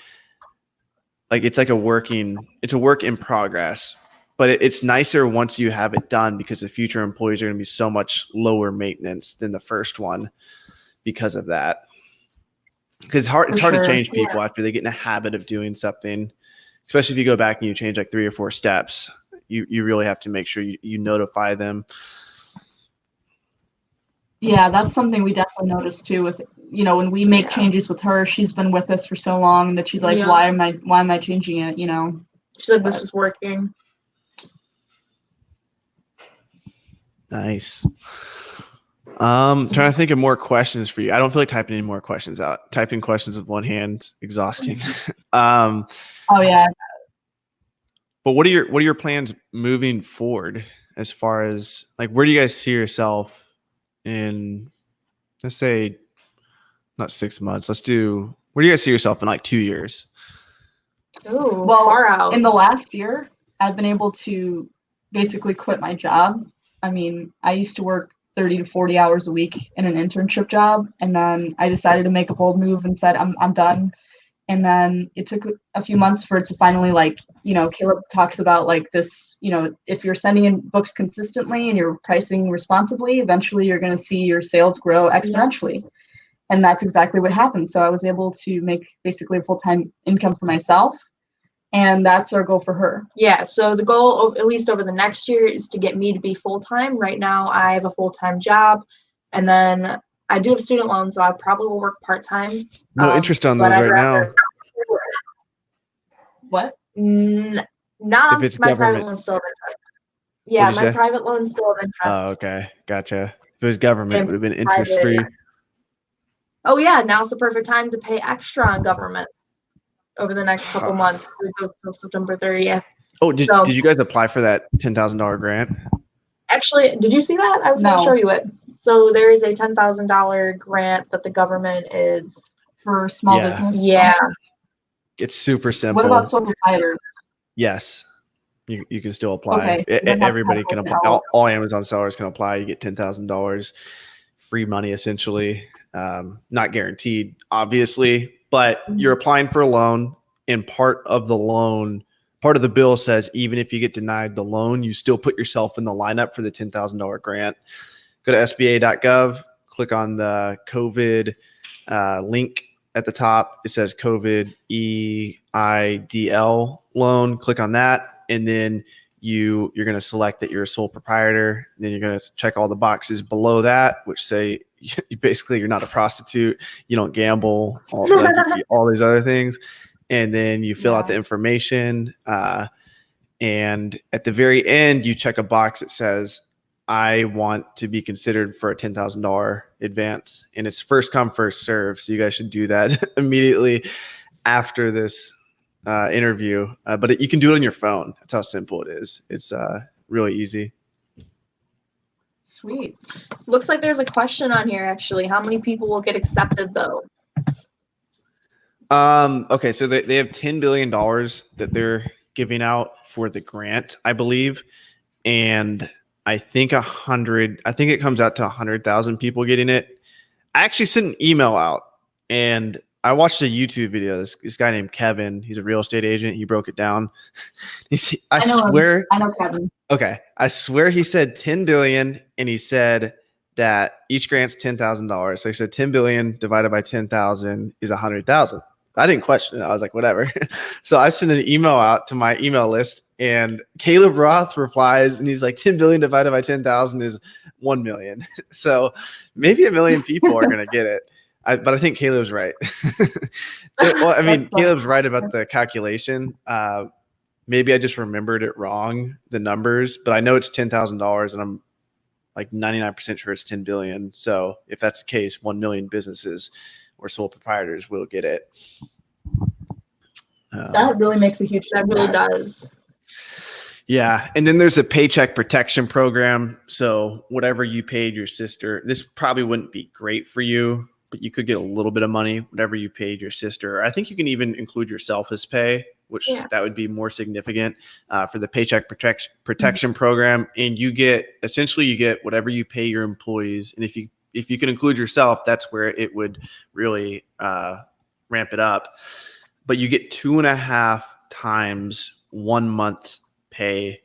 like it's a work in progress. But it's nicer once you have it done, because the future employees are going to be so much lower maintenance than the first one because of that. Because it's hard to change people after they get in a habit of doing something, especially if you go back and you change like 3 or 4 steps. You really have to make sure you notify them. Yeah, that's something we definitely noticed too. With when we make changes with her, she's been with us for so long that she's like, why am I changing it? She said this was working. Nice. Trying to think of more questions for you. I don't feel like typing any more questions out. Typing questions with one hand, exhausting. Oh yeah. But what are your plans moving forward, as far as like, where do you guys see yourself in, let's say, not 6 months. Where do you guys see yourself in like 2 years? Ooh, well, far out. In the last year, I've been able to basically quit my job. I mean, I used to work 30 to 40 hours a week in an internship job. And then I decided to make a bold move and said, I'm done. And then it took a few months for it to finally, like, Caleb talks about like this, if you're sending in books consistently and you're pricing responsibly, eventually you're going to see your sales grow exponentially. Yeah. And that's exactly what happened. So I was able to make basically a full-time income for myself. And that's our goal for her. Yeah. So the goal, at least over the next year, is to get me to be full-time. Right now, I have a full-time job. And then I do have student loans, so I probably will work part-time. No interest on those right now. What? Not if it's my government. private loan still have interest. Yeah, my private loan still have interest. Oh, okay. Gotcha. If it was government, it would have been interest-free. Oh, yeah. Now's the perfect time to pay extra on government over the next couple months. It goes till September 30th. Oh, did you guys apply for that $10,000 grant? Actually, did you see that? I was going to show you it. So there is a $10,000 grant that the government is for small business. Yeah. It's super simple. What about sole proprietors? Yes. You can still apply. Okay, Everybody can apply. All Amazon sellers can apply. You get $10,000 free money, essentially. Not guaranteed, obviously, but you're applying for a loan, and part of the bill says even if you get denied the loan, you still put yourself in the lineup for the $10,000 grant. Go to SBA.gov, click on the COVID link at the top. It says COVID EIDL loan. Click on that, and then you're going to select that you're a sole proprietor. Then you're going to check all the boxes below that, which say basically you're not a prostitute, you don't gamble, all these other things. And then you fill out the information. And at the very end, you check a box that says, I want to be considered for a $10,000 advance, and it's first come, first serve. So you guys should do that immediately after this interview. But you can do it on your phone. That's how simple it is. It's really easy. Sweet. Looks like there's a question on here, actually. How many people will get accepted, though? Okay, so they have $10 billion that they're giving out for the grant, I believe. And I think it comes out to 100,000 people getting it. I actually sent an email out, and I watched a YouTube video. This guy named Kevin, he's a real estate agent. He broke it down. I know Kevin. Okay. I swear he said 10 billion, and he said that each grant's $10,000. So he said 10 billion divided by 10,000 is 100,000. I didn't question it. I was like, whatever. So I sent an email out to my email list, and Caleb Roth replies, and he's like, 10 billion divided by 10,000 is 1 million. So maybe 1 million people are going to get it. But I think Caleb's right. Well, I mean, Caleb's right about the calculation. Maybe I just remembered it wrong, the numbers, but I know it's $10,000, and I'm like 99% sure it's 10 billion. So if that's the case, 1 million businesses or sole proprietors will get it. That really makes a huge That really does. Yeah. And then there's a paycheck protection program. So whatever you paid your sister, this probably wouldn't be great for you, but you could get a little bit of money, whatever you paid your sister. I think you can even include yourself as pay, which that would be more significant for the paycheck protection program. And you get whatever you pay your employees. And if you can include yourself, that's where it would really ramp it up. But you get 2.5 times 1 month's pay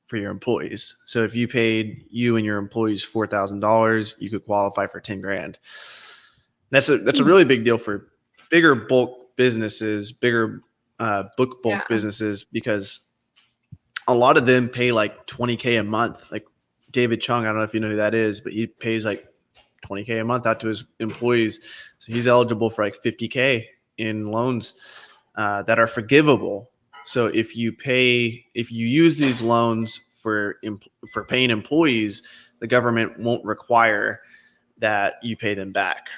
for your employees. So if you paid you and your employees $4,000, you could qualify for 10 grand. That's a really big deal for bigger bulk businesses, bigger book bulk businesses, because a lot of them pay like $20K a month. Like David Chung, I don't know if you know who that is, but he pays like $20K a month out to his employees. So he's eligible for like $50K in loans that are forgivable. So if you use these loans for paying employees, the government won't require that you pay them back.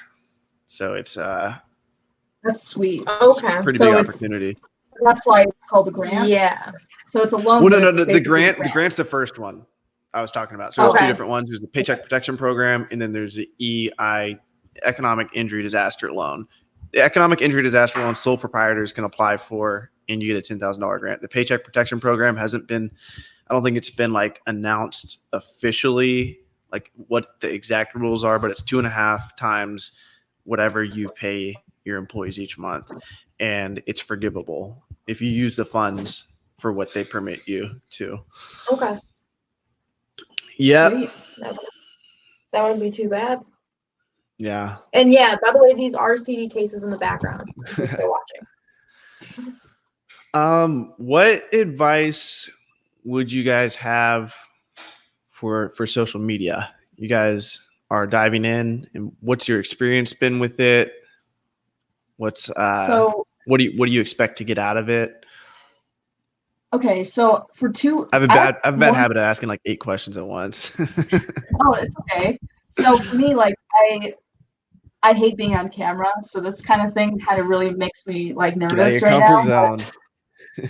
So it's that's sweet. Okay. Pretty big opportunity. That's why it's called a grant. Yeah. So it's a loan. Well, no. The grant's the first one I was talking about. So there's two different ones. There's the Paycheck Protection Program, and then there's the EI, Economic Injury Disaster Loan. The Economic Injury Disaster Loan, sole proprietors can apply for, and you get a $10,000 grant. The Paycheck Protection Program I don't think it's been like announced officially, like what the exact rules are, but it's 2.5 times whatever you pay your employees each month, and it's forgivable if you use the funds for what they permit you to. Okay. Yeah. That wouldn't be too bad. Yeah. And yeah, by the way, these are CD cases in the background. If you're still watching. What advice would you guys have for social media? You guys are diving in, and what's your experience been with it? What do you expect to get out of it? Okay, so I have a bad habit of asking like 8 questions at once. Oh, it's okay. So for me, like I hate being on camera, so this kind of thing kind of really makes me like nervous Get out of your right comfort now. zone.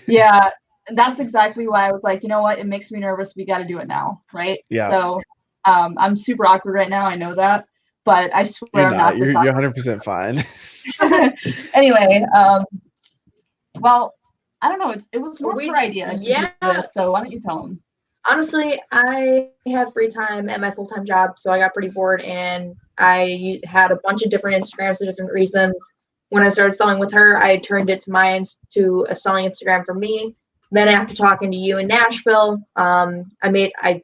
Yeah, that's exactly why I was like, you know what? It makes me nervous. We got to do it now, right? Yeah. So I'm super awkward right now. I know that, but I swear I'm not. You're 100% fine. Anyway, well, I don't know. It was your idea to do this, so why don't you tell them? Honestly, I have free time at my full-time job, so I got pretty bored, and I had a bunch of different Instagrams for different reasons. When I started selling with her, I turned it to a selling Instagram for me. Then after talking to you in Nashville, I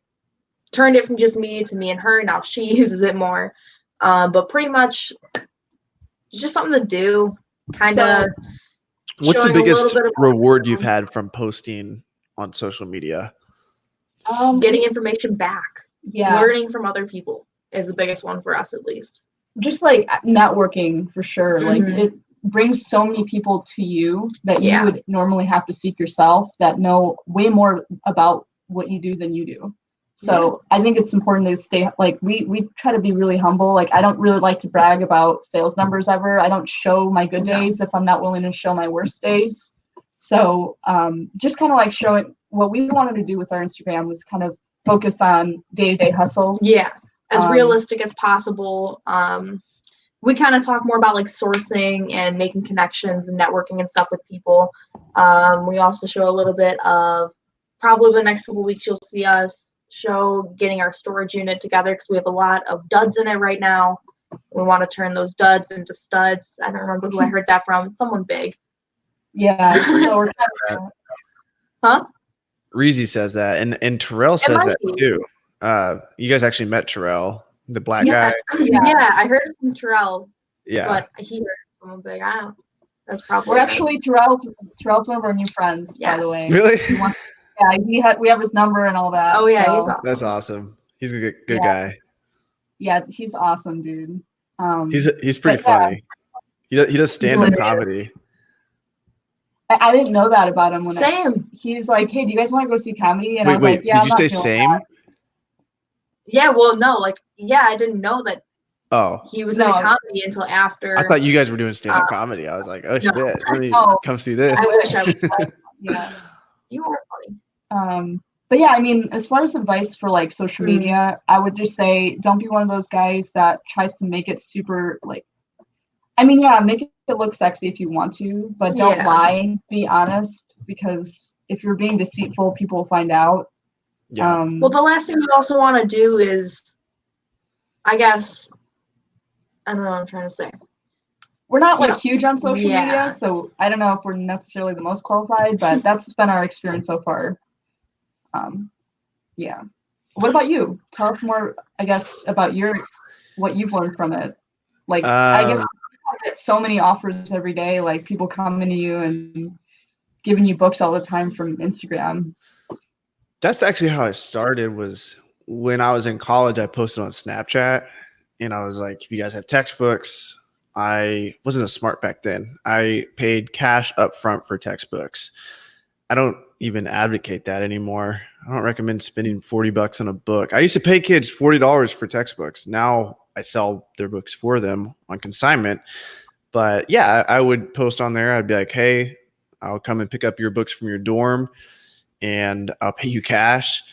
turned it from just me to me and her. Now she uses it more, but pretty much it's just something to do. Kind of. What's the biggest reward you've had from posting on social media? Getting information back. Yeah. Learning from other people is the biggest one for us, at least. Just like networking for sure. Like it brings so many people to you that you would normally have to seek yourself, that know way more about what you do than you do. So I think it's important to stay, like we try to be really humble. Like I don't really like to brag about sales numbers ever. I don't show my good days if I'm not willing to show my worst days. So just kind of like showing what we wanted to do with our Instagram was kind of focus on day-to-day hustles. Yeah, as realistic as possible. We kind of talk more about like sourcing and making connections and networking and stuff with people. We also show a little bit of, probably the next couple of weeks you'll see us show getting our storage unit together, because we have a lot of duds in it right now. We want to turn those duds into studs. I don't remember who I heard that from. Someone big. Yeah. So we're kind of, huh? Reezy says that, and Terrell says that too. You guys actually met Terrell, the black guy. Yeah, I heard it from Terrell. Yeah. But he heard it from someone big. I don't. That's probably We're actually Terrell's one of our new friends, by the Yes. way. Really? Yeah, we have his number and all that. Oh yeah, so, he's awesome. That's awesome. He's a good Yeah. guy. Yeah, he's awesome, dude. He's pretty but, yeah. funny. He does stand-up hilarious. comedy. I didn't know that about him Same. he's like, hey, do you guys want to go see comedy? And I was Wait, like, yeah. did you say same? Yeah, well, no, like, yeah, I didn't know that Oh, he was No. in comedy until after. I thought you guys were doing stand-up comedy. I was like, oh No. shit, let me No. come see this. I wish I was. Yeah. You are funny. But yeah, I mean, as far as advice for like social media, I would just say don't be one of those guys that tries to make it super like. I mean, yeah, make it look sexy if you want to, but don't lie. Be honest, because if you're being deceitful, people will find out. Yeah. Well, the last thing you also want to do is, I guess, I don't know what I'm trying to say. We're not like Yeah. huge on social Yeah. media, so I don't know if we're necessarily the most qualified, but that's been our experience so far. Yeah. What about you? Tell us more, I guess, about what you've learned from it. Like, I guess you get so many offers every day, like people coming to you and giving you books all the time from Instagram. That's actually how I started. Was when I was in college, I posted on Snapchat, and I was like, if you guys have textbooks, I wasn't smart back then. I paid cash up front for textbooks. I don't even advocate that anymore. I don't recommend spending $40 on a book. I used to pay kids $40 for textbooks. Now I sell their books for them on consignment. But yeah, I would post on there. I'd be like, hey, I'll come and pick up your books from your dorm and I'll pay you cash.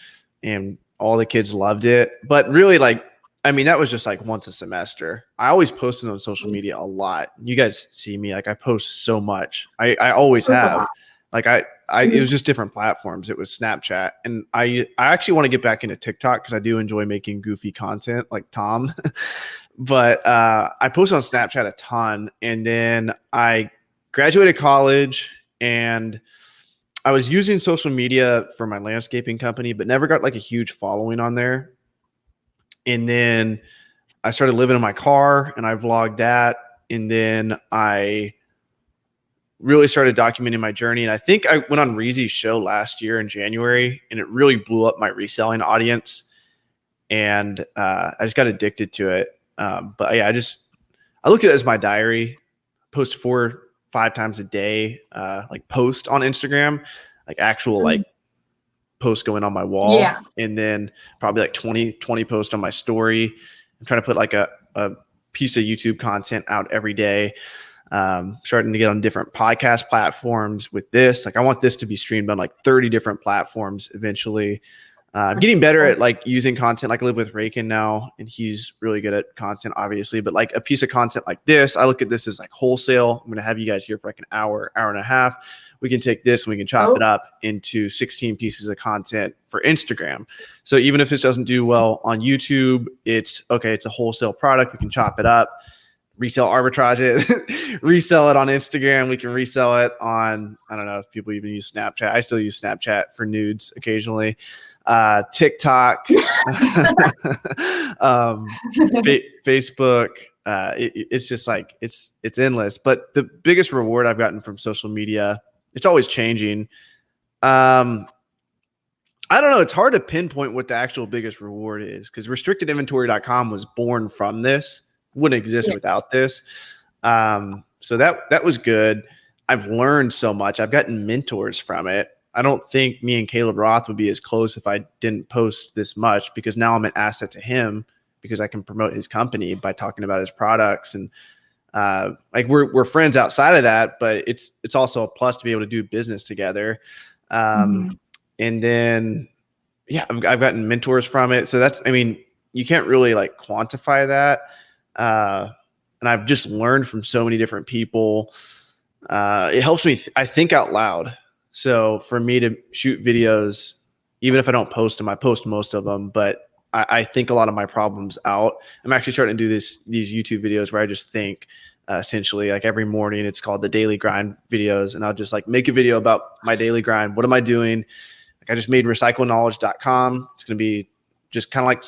And all the kids loved it. But really, like, I mean, that was just like once a semester. I always posted on social media a lot. You guys see me, like I post so much. I always have. Like it was just different platforms. It was Snapchat. And I actually want to get back into TikTok because I do enjoy making goofy content like Tom. But I posted on Snapchat a ton. And then I graduated college and I was using social media for my landscaping company, but never got like a huge following on there. And then I started living in my car and I vlogged that. And then I really started documenting my journey. And I think I went on Reezy's show last year in January and it really blew up my reselling audience. And I just got addicted to it. But yeah, I look at it as my diary, post 4-5 times a day, like post on Instagram, like actual like posts going on my wall. Yeah. And then probably like 20 posts on my story. I'm trying to put like a piece of YouTube content out every day. Starting to get on different podcast platforms with this. Like I want this to be streamed on like 30 different platforms eventually. I'm getting better at like using content. Like I live with Raken now and he's really good at content, obviously, but like a piece of content like this, I look at this as like wholesale. I'm going to have you guys here for like an hour and a half. We can take this and we can chop it up into 16 pieces of content for Instagram. So even if this doesn't do well on YouTube, it's okay. It's a wholesale product. We can chop it up, resell, arbitrage it, resell it on Instagram. We can resell it on, I don't know if people even use Snapchat. I still use Snapchat for nudes occasionally. TikTok, Facebook. It's just like, it's endless. But the biggest reward I've gotten from social media, it's always changing. I don't know. It's hard to pinpoint what the actual biggest reward is because restrictedinventory.com was born from this. Wouldn't exist without this. So that was good. I've learned so much. I've gotten mentors from it. I don't think me and Caleb Roth would be as close if I didn't post this much because now I'm an asset to him because I can promote his company by talking about his products. And like we're friends outside of that, but it's also a plus to be able to do business together. And then, yeah, I've gotten mentors from it. So I mean, you can't really like quantify that. And I've just learned from so many different people. It helps me, I think out loud. So for me to shoot videos, even if I don't post them, I post most of them, but I think a lot of my problems out. I'm actually starting to do these YouTube videos where I just think essentially like every morning. It's called the daily grind videos. And I'll just like make a video about my daily grind. What am I doing? Like I just made recycleknowledge.com. It's going to be just kind of like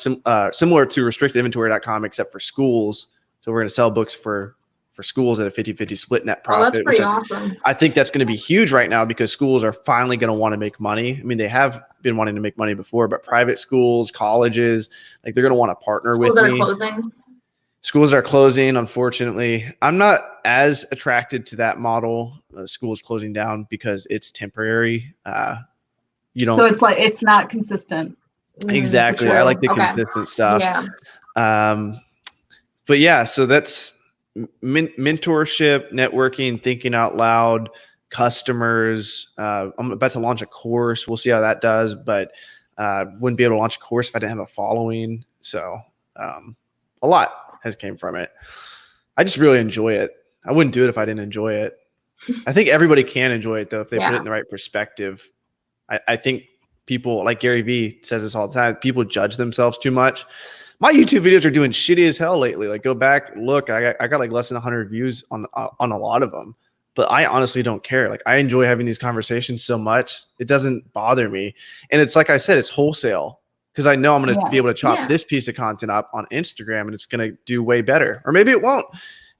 similar to restrictedinventory.com, except for schools. So we're going to sell books for for schools at a 50-50 split net Oh, that's profit. pretty which awesome. I think that's going to be huge right now because schools are finally going to want to make money. I mean, they have been wanting to make money before, but private schools, colleges, like they're going to want to partner Schools with are me. closing. Schools are closing, unfortunately. I'm not as attracted to that model. Schools closing down because it's temporary. You don't. So it's like it's not consistent. Exactly. I like the consistent stuff. Yeah. But yeah, so that's mentorship, networking, thinking out loud, customers. I'm about to launch a course. We'll see how that does, but wouldn't be able to launch a course if I didn't have a following. So a lot has came from it. I just really enjoy it. I wouldn't do it if I didn't enjoy it. I think everybody can enjoy it though if they put it in the right perspective. I think people like Gary Vee says this all the time. People judge themselves too much. My YouTube videos are doing shitty as hell lately. Like go back, look, I got like less than 100 views on a lot of them, but I honestly don't care. Like I enjoy having these conversations so much. It doesn't bother me. And it's like I said, it's wholesale because I know I'm going to be able to chop this piece of content up on Instagram and it's going to do way better, or maybe it won't.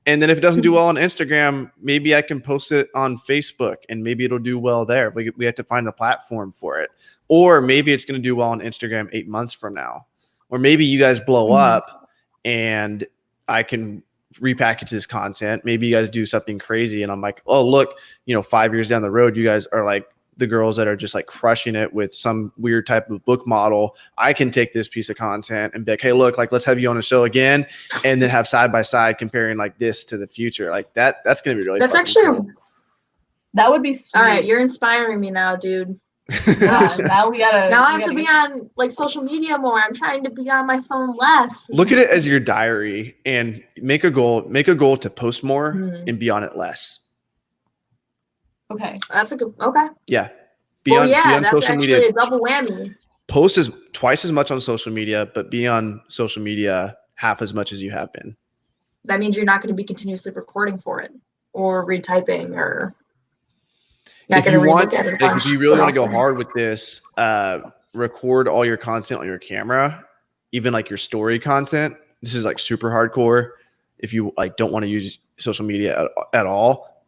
And then if it doesn't do well on Instagram, maybe I can post it on Facebook and maybe it'll do well there. We have to find a platform for it. Or maybe it's going to do well on Instagram 8 months from now. Or maybe you guys blow up and I can repackage this content. Maybe you guys do something crazy and I'm like, oh, look, 5 years down the road, you guys are like the girls that are just like crushing it with some weird type of book model. I can take this piece of content and be like, hey, look, like let's have you on the show again, and then have side by side comparing like this to the future. Like that's going to be really That's fucking actually cool. That would be sweet. All right. You're inspiring me now, dude. Now we gotta. Now I have to be on like social media more. I'm trying to be on my phone less. Look at it as your diary and make a goal to post more and be on it less. Okay. That's a good. Okay. Yeah. Be Well, on that's social actually media. a double whammy. Post twice as much on social media, but be on social media half as much as you have been. That means you're not going to be continuously recording for it or retyping or. If you really want to go hard with this, record all your content on your camera, even like your story content. This is like super hardcore. If you like don't want to use social media at all.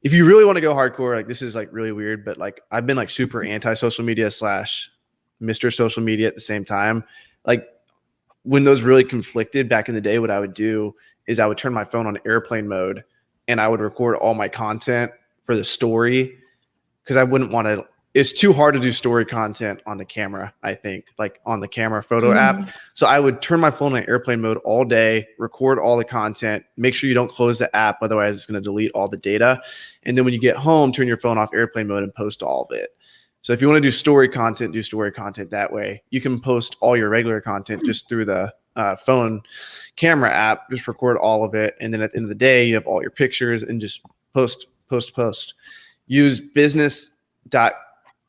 If you really want to go hardcore, like this is like really weird, but like I've been like super anti-social media / Mr. Social Media at the same time. Like when those really conflicted back in the day, what I would do is I would turn my phone on airplane mode and I would record all my content for the story because I wouldn't want to. It's too hard to do story content on the camera, I think, like on the camera photo app. So I would turn my phone on airplane mode all day, record all the content, make sure you don't close the app. Otherwise, it's going to delete all the data. And then when you get home, turn your phone off airplane mode and post all of it. So if you want to do story content that way. You can post all your regular content just through the phone camera app, just record all of it. And then at the end of the day, you have all your pictures and just post. Use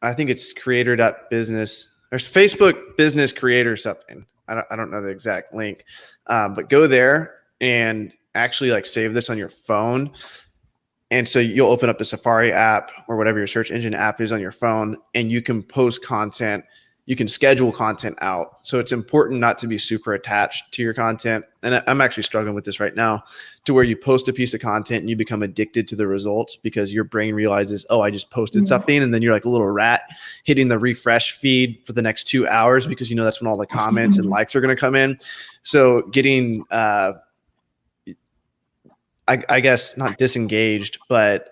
I think it's creator.business. There's Facebook business creator something. I don't know the exact link, but go there and actually like save this on your phone. And so you'll open up the Safari app or whatever your search engine app is on your phone, and you can post content. You can schedule content out. So it's important not to be super attached to your content. And I'm actually struggling with this right now, to where you post a piece of content and you become addicted to the results because your brain realizes, oh, I just posted something. And then you're like a little rat hitting the refresh feed for the next 2 hours because that's when all the comments and likes are going to come in. So getting, I guess not disengaged, but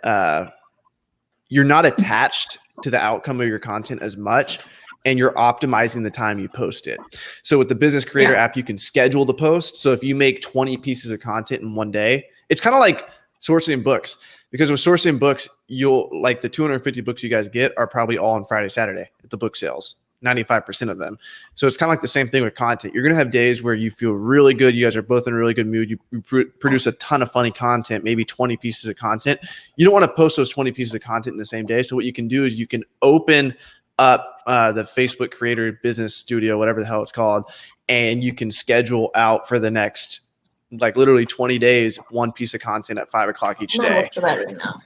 you're not attached to the outcome of your content as much. And you're optimizing the time you post it. So with the business creator app, you can schedule the post. So if you make 20 pieces of content in one day, it's kind of like sourcing books, because with sourcing books, you'll like the 250 books you guys get are probably all on Friday, Saturday at the book sales, 95% of them. So it's kind of like the same thing with content. You're going to have days where you feel really good. You guys are both in a really good mood. You produce a ton of funny content, maybe 20 pieces of content. You don't want to post those 20 pieces of content in the same day. So what you can do is you can open up the Facebook Creator Business Studio, whatever the hell it's called, and you can schedule out for the next like literally 20 days, one piece of content at 5 o'clock each day. For that right now.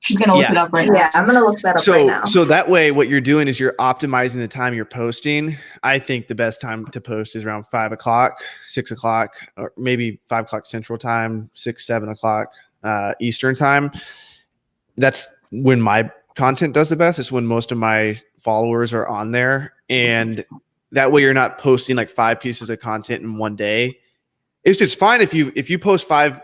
She's gonna look it up right now. Yeah, I'm gonna look that up right now. So that way, what you're doing is you're optimizing the time you're posting. I think the best time to post is around 5 o'clock, 6 o'clock, or maybe 5 o'clock Central Time, 6, 7 o'clock Eastern Time. That's when my content does the best. It's when most of my followers are on there, and that way you're not posting like 5 pieces of content in one day. It's just fine if you post 5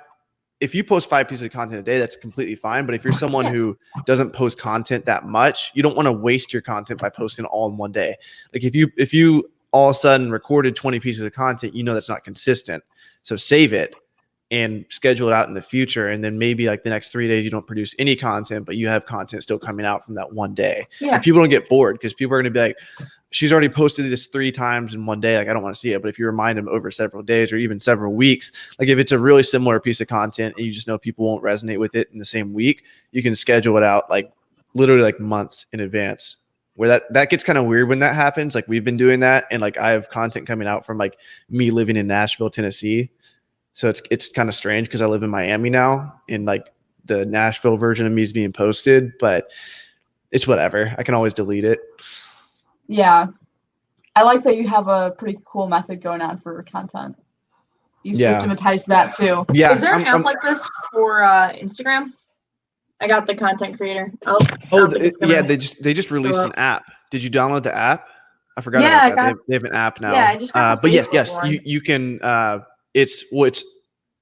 pieces of content a day, that's completely fine. But if you're someone who doesn't post content that much, you don't want to waste your content by posting all in one day. Like if you all of a sudden recorded 20 pieces of content, that's not consistent. So save it and schedule it out in the future. And then maybe like the next 3 days, you don't produce any content, but you have content still coming out from that one day. Yeah. And people don't get bored because people are going to be like, she's already posted this 3 times in one day. Like, I don't want to see it. But if you remind them over several days or even several weeks, like if it's a really similar piece of content and you just know people won't resonate with it in the same week, you can schedule it out like literally like months in advance. Where that gets kind of weird when that happens. Like we've been doing that. And like I have content coming out from like me living in Nashville, Tennessee. So it's kind of strange because I live in Miami now and like the Nashville version of me is being posted, but it's whatever. I can always delete it. Yeah. I like that you have a pretty cool method going on for content. You systematize that too. Yeah. Is there an app like this for Instagram? I got the content creator. They just released an app. Did you download the app? I forgot about that. They have an app now. Yeah, I just got but yes, you can it's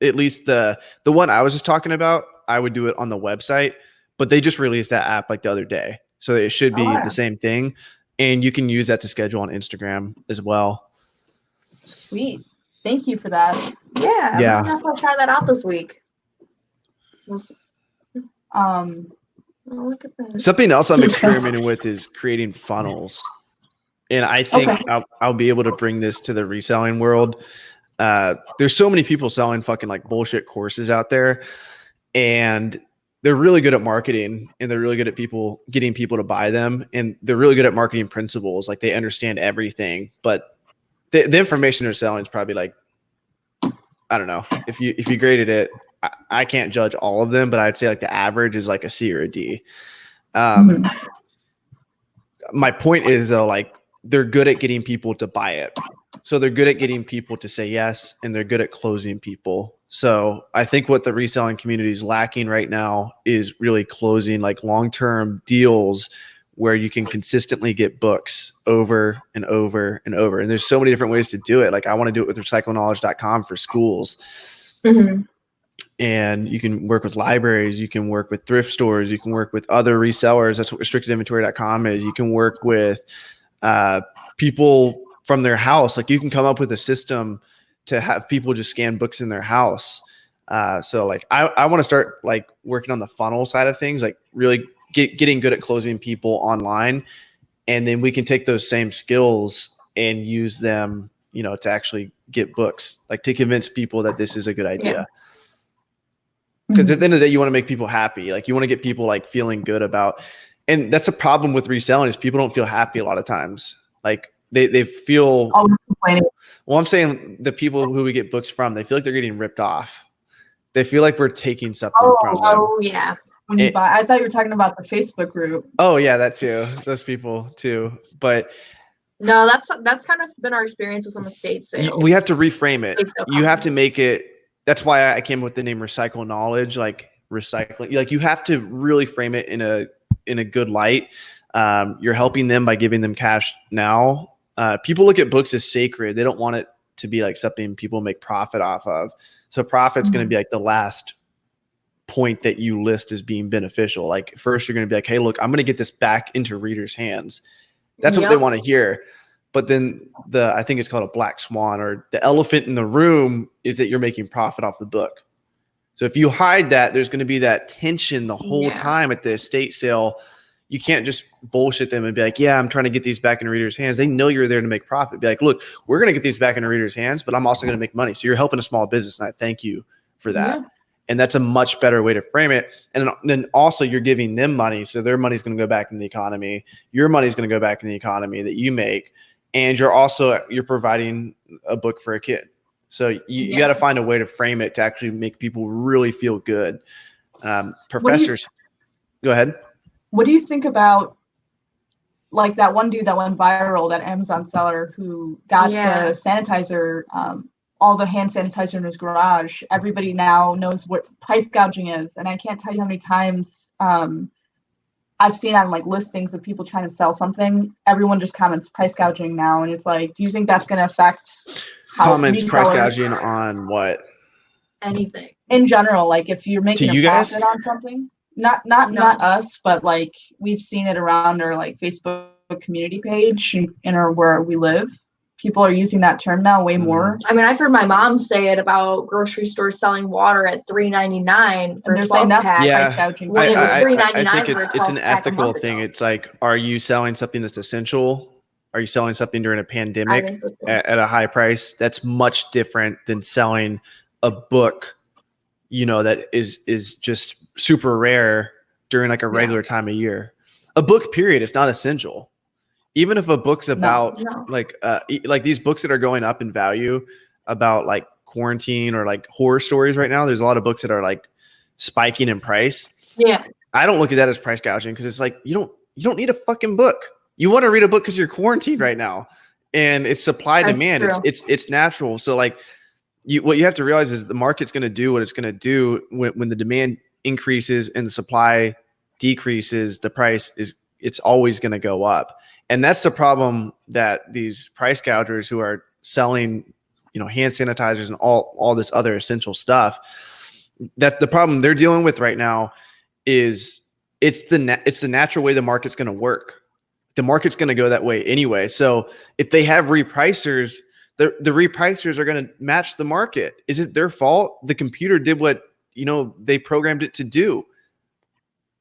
at least the one I was just talking about, I would do it on the website, but they just released that app like the other day. So it should be the same thing. And you can use that to schedule on Instagram as well. Sweet. Thank you for that. Yeah. I'm gonna have to try that out this week. Look at this. Something else I'm experimenting with is creating funnels. And I think I'll be able to bring this to the reselling world. There's so many people selling fucking like bullshit courses out there, and they're really good at marketing and they're really good at getting people to buy them. And they're really good at marketing principles. Like they understand everything, but the information they're selling is probably like, I don't know, if you graded it, I can't judge all of them, but I'd say like the average is like a C or a D. My point is though, like they're good at getting people to buy it. So they're good at getting people to say yes, and they're good at closing people. So I think what the reselling community is lacking right now is really closing like long-term deals where you can consistently get books over and over and over. And there's so many different ways to do it. Like I want to do it with recycleknowledge.com for schools. Mm-hmm. And you can work with libraries. You can work with thrift stores. You can work with other resellers. That's what restrictedinventory.com is. You can work with people from their house. Like you can come up with a system to have people just scan books in their house. So like I want to start like working on the funnel side of things, like really getting good at closing people online. And then we can take those same skills and use them, to actually get books, like to convince people that this is a good idea. Because at the end of the day, you want to make people happy. Like you want to get people like feeling good about, and that's a problem with reselling is people don't feel happy a lot of times. Like they feel, well, I'm saying the people who we get books from, they feel like they're getting ripped off. They feel like we're taking something from them. Oh yeah. When you buy, I thought you were talking about the Facebook group. Oh yeah, that too. Those people too. But no, that's kind of been our experience with some estate sales. We have to reframe it. You have to make it. That's why I came up with the name Recycle Knowledge, like recycling. Like you have to really frame it in a good light. You're helping them by giving them cash now. People look at books as sacred. They don't want it to be like something people make profit off of. So profit's going to be like the last point that you list as being beneficial. Like first you're going to be like, hey, look, I'm going to get this back into readers' hands. That's what they want to hear. But then I think it's called a black swan, or the elephant in the room is that you're making profit off the book. So if you hide that, there's going to be that tension the whole time at the estate sale. You can't just bullshit them and be like, yeah, I'm trying to get these back in readers' hands. They know you're there to make profit. Be like, look, we're going to get these back in readers' hands, but I'm also going to make money. So you're helping a small business, and I thank you for that. Yeah. And that's a much better way to frame it. And then also you're giving them money. So their money's going to go back in the economy. Your money's going to go back in the economy that you make. And you're providing a book for a kid. So you got to find a way to frame it to actually make people really feel good. Professors. Go ahead. What do you think about like that one dude that went viral, that Amazon seller who got the sanitizer, all the hand sanitizer in his garage? Everybody now knows what price gouging is. And I can't tell you how many times I've seen on like listings of people trying to sell something. Everyone just comments price gouging now. And it's like, do you think that's going to affect how Comments price resellers- gouging on what? Anything. In general, like if you're making you a guys? profit on something, not us, but like we've seen it around our like Facebook community page in our where we live. People are using that term now way more. I mean, I've heard my mom say it about grocery stores selling water at $3.99 for And they're a saying 12 that's pack. Yeah. price gouging. When it was I $3.99 think for a it's 12 an pack a ethical month thing. ago. It's like, are you selling something that's essential? Are you selling something during a I pandemic think so too. at a high price? That's much different than selling a book, you know, that is just super rare during like a regular time of year. A book, period, is not essential. Even if a book's about No. like these books that are going up in value about like quarantine or like horror stories right now, there's a lot of books that are like spiking in price. Yeah. I don't look at that as price gouging because it's like you don't need a fucking book. You want to read a book because you're quarantined right now, and it's supply That's demand. true. It's natural. So like what you have to realize is the market's going to do what it's going to do when the demand increases and the supply decreases. The price it's always going to go up. And that's the problem that these price gougers who are selling, you know, hand sanitizers and all this other essential stuff, that the problem they're dealing with right now is it's the natural way the market's going to work. The market's going to go that way anyway. So if they have repricers, the repricers are going to match the market. Is it their fault? The computer did what, you know, they programmed it to do.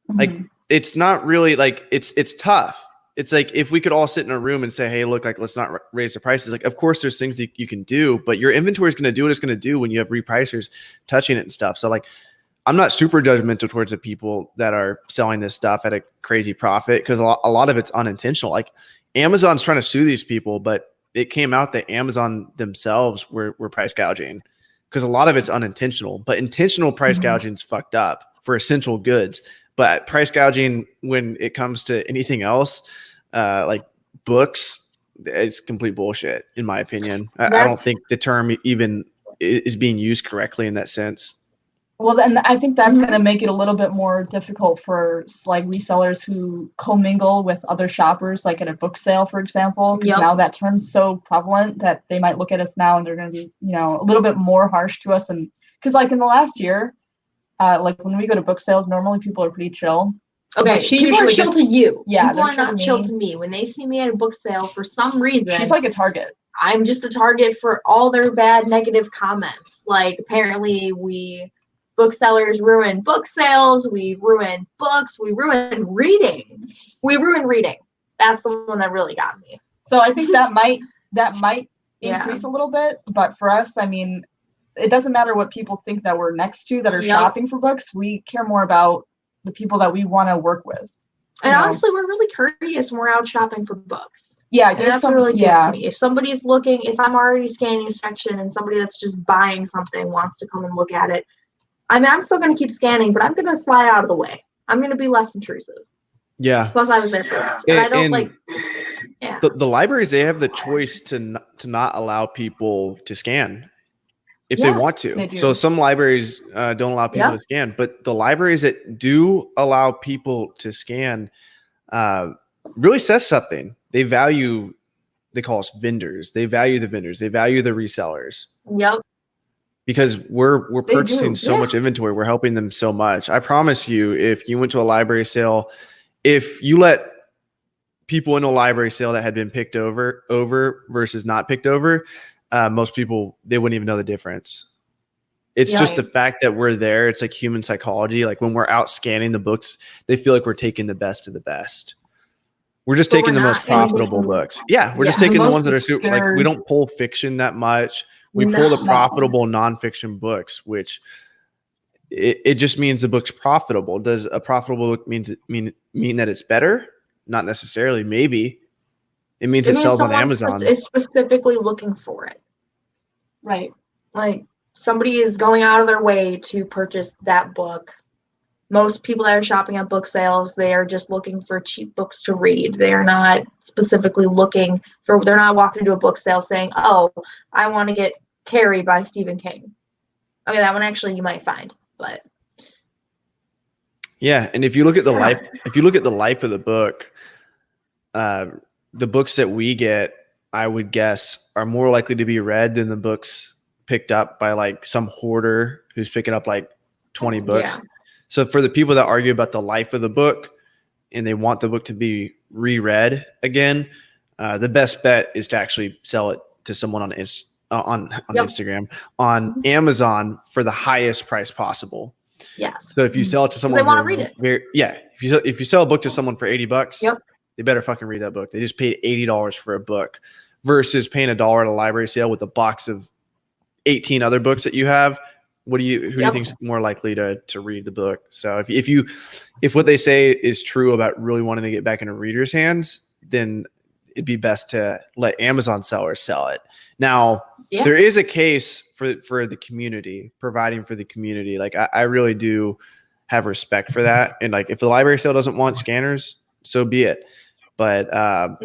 Like, it's not really like it's tough. It's like if we could all sit in a room and say, hey, look, like, let's not raise the prices. Like, of course, there's things you can do, but your inventory is going to do what it's going to do when you have repricers touching it and stuff. So, like, I'm not super judgmental towards the people that are selling this stuff at a crazy profit because a lot of it's unintentional. Like, Amazon's trying to sue these people, but it came out that Amazon themselves were price gouging because a lot of it's unintentional. But intentional price gouging is fucked up for essential goods. But price gouging when it comes to anything else, like books, is complete bullshit, in my opinion. I don't think the term even is being used correctly in that sense. Well, then I think that's going to make it a little bit more difficult for like resellers who commingle with other shoppers, like at a book sale, for example. Because now that term's so prevalent that they might look at us now and they're going to be, you know, a little bit more harsh to us. And because like in the last year, like when we go to book sales, normally people are pretty chill. Okay, people are chill to you. Yeah, people are not chill to me. When they see me at a book sale, for some reason, she's like a target. I'm just a target for all their bad, negative comments. Like, apparently we booksellers ruin book sales. We ruin books. We ruin reading. We ruin reading. That's the one that really got me. So I think that might increase a little bit. But for us, I mean, it doesn't matter what people think that we're next to that are shopping for books. We care more about the people that we want to work with. And honestly, we're really courteous when we're out shopping for books. Yeah, and that's what really gets me. If somebody's looking, if I'm already scanning a section and somebody that's just buying something wants to come and look at it, I mean, I'm still going to keep scanning, but I'm going to slide out of the way. I'm going to be less intrusive. Yeah. Plus, I was there first. And I don't like. Yeah. The libraries, they have the choice to not allow people to scan if they want to. So some libraries don't allow people to scan, but the libraries that do allow people to scan really says something. They call us vendors. They value the vendors. They value the resellers. Yep. Because we're purchasing so much inventory. We're helping them so much. I promise you, if you went to a library sale, if you let people in a library sale that had been picked over versus not picked over, most people, they wouldn't even know the difference. It's just the fact that we're there. It's like human psychology. Like when we're out scanning the books, they feel like we're taking the best of the best. We're just taking the most profitable books. Yeah, we're just taking the ones that are super. Like we don't pull fiction that much. We pull the profitable nonfiction books, which it just means the book's profitable. Does a profitable book mean that it's better? Not necessarily. Maybe it means it sells on Amazon. It's specifically looking for it, right? Like somebody is going out of their way to purchase that book. most people that are shopping at book sales, they are just looking for cheap books to read. They are not specifically looking for, they're not walking into a book sale saying, oh, I want to get Carrie by Stephen King. Okay, that one actually you might find, but. Yeah. And if you look at the life of the book, the books that we get, I would guess, are more likely to be read than the books picked up by like some hoarder who's picking up like 20 books. Yeah. So for the people that argue about the life of the book and they want the book to be reread again, the best bet is to actually sell it to someone on Instagram, on Amazon for the highest price possible. Yes. So if you sell it to someone, they want to read it. If you sell a book to someone for $80, Yep. they better fucking read that book. They just paid $80 for a book versus paying $1 at a library sale with a box of 18 other books that you have. Who do you think is more likely to read the book? So if what they say is true about really wanting to get back into readers' hands, then it'd be best to let Amazon sellers sell it. Now, there is a case for the community, providing for the community. Like I really do have respect for that. And like if the library sale doesn't want scanners, so be it. But I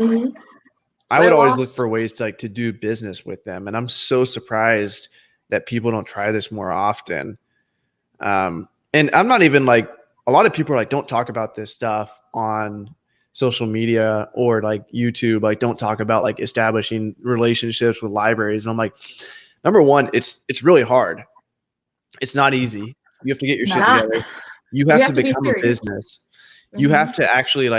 would always look for ways to do business with them. And I'm so surprised that people don't try this more often. And I'm not even like, a lot of people are like, don't talk about this stuff on social media or like YouTube. Like, don't talk about like establishing relationships with libraries. And I'm like, number one, it's really hard. It's not easy. You have to get your shit together. You have to become a business. You have to actually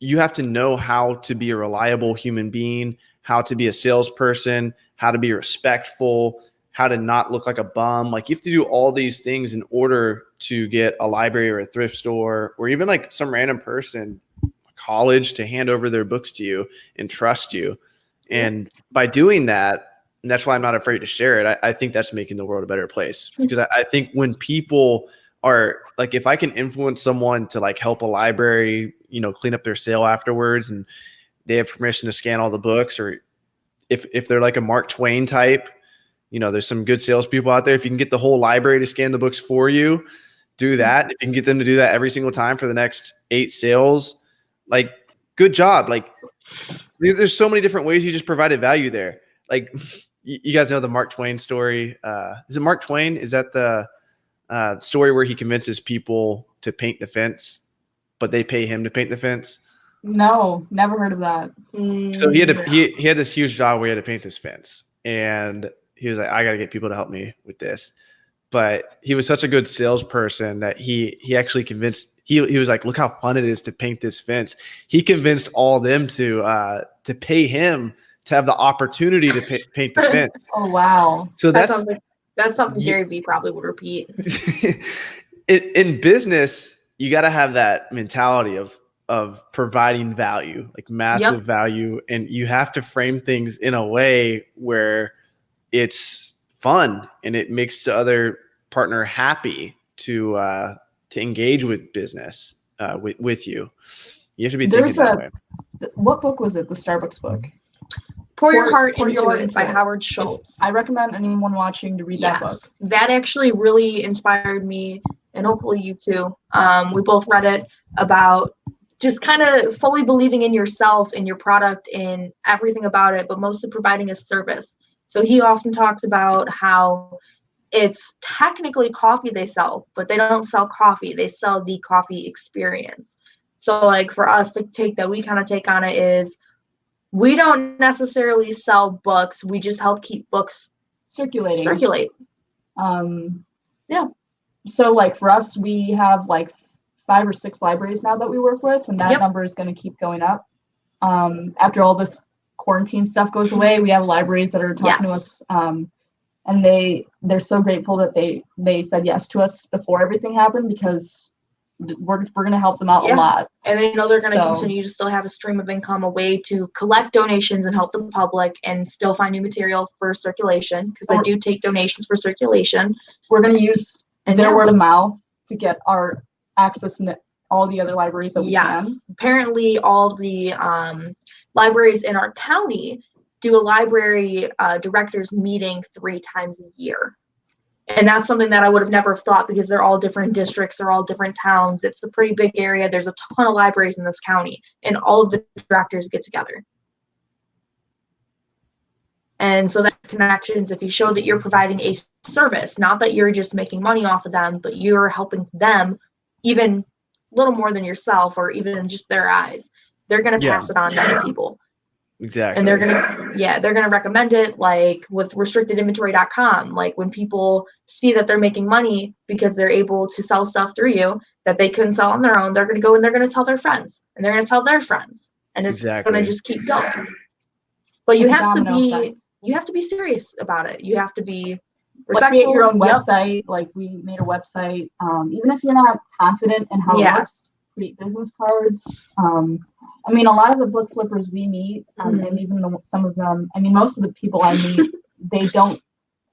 you have to know how to be a reliable human being, how to be a salesperson, how to be respectful, how to not look like a bum. Like you have to do all these things in order to get a library or a thrift store or even like some random person, college, to hand over their books to you and trust you. And by doing that, and that's why I'm not afraid to share it, I think that's making the world a better place. Because I think when people are like, if I can influence someone to like help a library, clean up their sale afterwards and they have permission to scan all the books, or if they're like a Mark Twain type, there's some good salespeople out there. If you can get the whole library to scan the books for you, do that. If you can get them to do that every single time for the next 8 sales, like good job. Like there's so many different ways you just provided value there. Like you guys know the Mark Twain story. Is it Mark Twain? Is that the story where he convinces people to paint the fence, but they pay him to paint the fence? No, never heard of that. So he had this huge job where he had to paint this fence, and he was like, I got to get people to help me with this. But he was such a good salesperson that he actually convinced, he was like, look how fun it is to paint this fence. He convinced all of them to pay him to have the opportunity to paint the fence. Oh, wow. So that's something Gary Vee probably would repeat. In business, you got to have that mentality of providing value, like massive value. And you have to frame things in a way where it's fun and it makes the other partner happy to engage with business with you. You have to be thinking that way. What book was it? The Starbucks book? Pour Your Heart Into It by Howard Schultz. I recommend anyone watching to read that book. That actually really inspired me, and hopefully you too. We both read it about just kind of fully believing in yourself and your product and everything about it, but mostly providing a service. So he often talks about how it's technically coffee they sell, but they don't sell coffee. They sell the coffee experience. So like for us, the take that we kind of take on it is we don't necessarily sell books. We just help keep books circulate. So like for us, we have like 5 or 6 libraries now that we work with, and that number is going to keep going up. After all this quarantine stuff goes away, we have libraries that are talking to us, and they're so grateful that they said yes to us before everything happened, because we're going to help them out a lot. And they know they're going to continue to still have a stream of income, a way to collect donations and help the public and still find new material for circulation, because I do take donations for circulation. We're going to use their word of mouth to get our access to all the other libraries that we can. Apparently all the libraries in our county do a library directors meeting 3 times a year. And that's something that I would have never thought because they're all different districts, they're all different towns. It's a pretty big area. There's a ton of libraries in this county, and all of the directors get together. And so that's connections. If you show that you're providing a service, not that you're just making money off of them, but you're helping them even a little more than yourself or even in just their eyes, they're going to pass it on to other people. Exactly. And they're going to recommend it, like with restrictedinventory.com. Like when people see that they're making money because they're able to sell stuff through you that they couldn't sell on their own, they're going to go and they're going to tell their friends, and they're going to tell their friends, and it's going to just keep going. But you have to be serious about it. You have to be respectful. Create your own website. Like we made a website. Even if you're not confident in how it works, create business cards. I mean, a lot of the book flippers we meet, and even some of them, I mean, most of the people I meet, they don't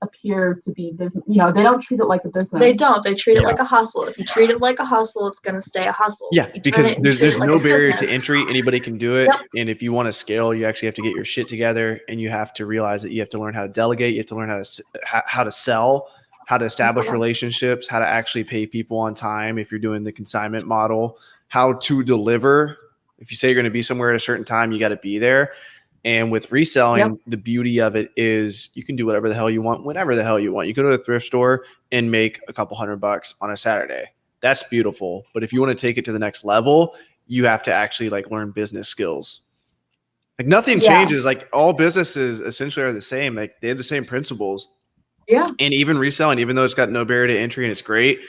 appear to be business. You know, they don't treat it like a business. They don't. They treat it like a hustle. If you treat it like a hustle, it's going to stay a hustle. Yeah, because there's no barrier to entry. Anybody can do it. Yep. And if you want to scale, you actually have to get your shit together, and you have to realize that you have to learn how to delegate. You have to learn how to sell, how to establish relationships, how to actually pay people on time if you're doing the consignment model, how to deliver. If you say you're going to be somewhere at a certain time, you got to be there. And with reselling, the beauty of it is you can do whatever the hell you want, whenever the hell you want. You go to a thrift store and make a couple $100 on a Saturday. That's beautiful. But if you want to take it to the next level, you have to actually like learn business skills. Like nothing changes. Like all businesses essentially are the same. Like they have the same principles. Yeah. And even reselling, even though it's got no barrier to entry and it's great,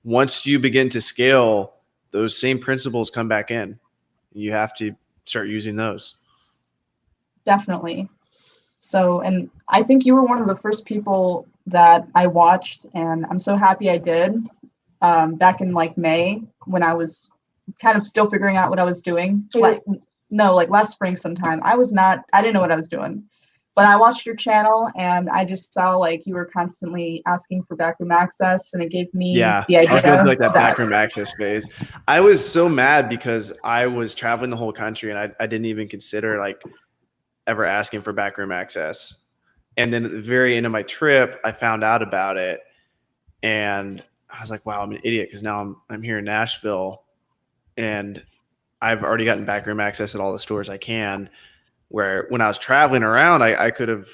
once you begin to scale, those same principles come back in. You have to start using those. Definitely. So, and I think you were one of the first people that I watched, and I'm so happy I did, back in like May when I was kind of still figuring out what I was doing. Like last spring sometime. I didn't know what I was doing. But I watched your channel and I just saw like you were constantly asking for backroom access, and it gave me the idea. I was going through like that backroom access phase. I was so mad because I was traveling the whole country and I didn't even consider like ever asking for backroom access. And then at the very end of my trip, I found out about it and I was like, wow, I'm an idiot because now I'm here in Nashville and I've already gotten backroom access at all the stores I can. Where when I was traveling around, I could have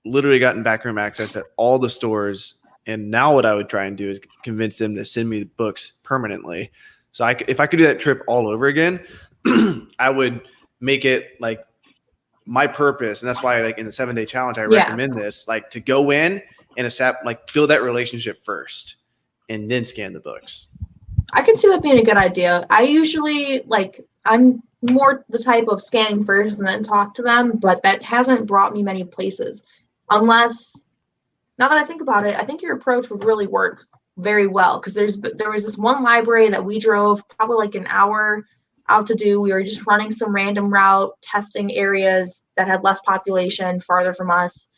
literally gotten backroom access at all the stores. And now what I would try and do is convince them to send me the books permanently. So if I could do that trip all over again, I would make it like my purpose. And that's why like in the 7-day challenge, I recommend this, like to go in and build that relationship first and then scan the books. I can see that being a good idea. I usually I'm more the type of scanning first and then talk to them, but that hasn't brought me many places. Unless, now that I think about it, I think your approach would really work very well because there was this one library that we drove probably like an hour out to do. We were just running some random route, testing areas that had less population farther from us,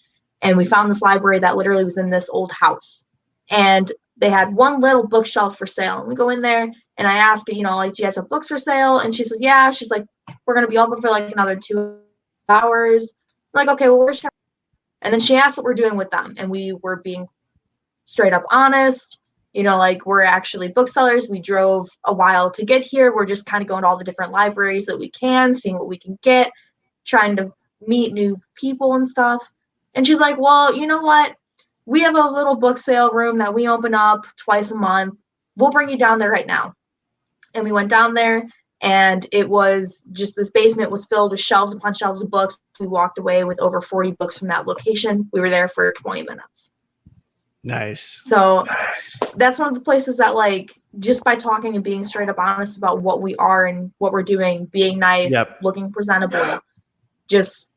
and we found this library that literally was in this old house, and they had one little bookshelf for sale. And we go in there and I ask, do you guys have books for sale? And she says, yeah. She's like, we're going to be open for like another 2 hours. I'm like, okay, well, where's your... And then she asked what we're doing with them. And we were being straight up honest. We're actually booksellers. We drove a while to get here. We're just kind of going to all the different libraries that we can, seeing what we can get, trying to meet new people and stuff. And she's like, well, you know what? We have a little book sale room that we open up twice a month. We'll bring you down there right now. And we went down there, and it was just this basement was filled with shelves upon shelves of books. We walked away with over 40 books from that location. We were there for 20 minutes. Nice. So that's one of the places that just by talking and being straight up honest about what we are and what we're doing, being nice, looking presentable, just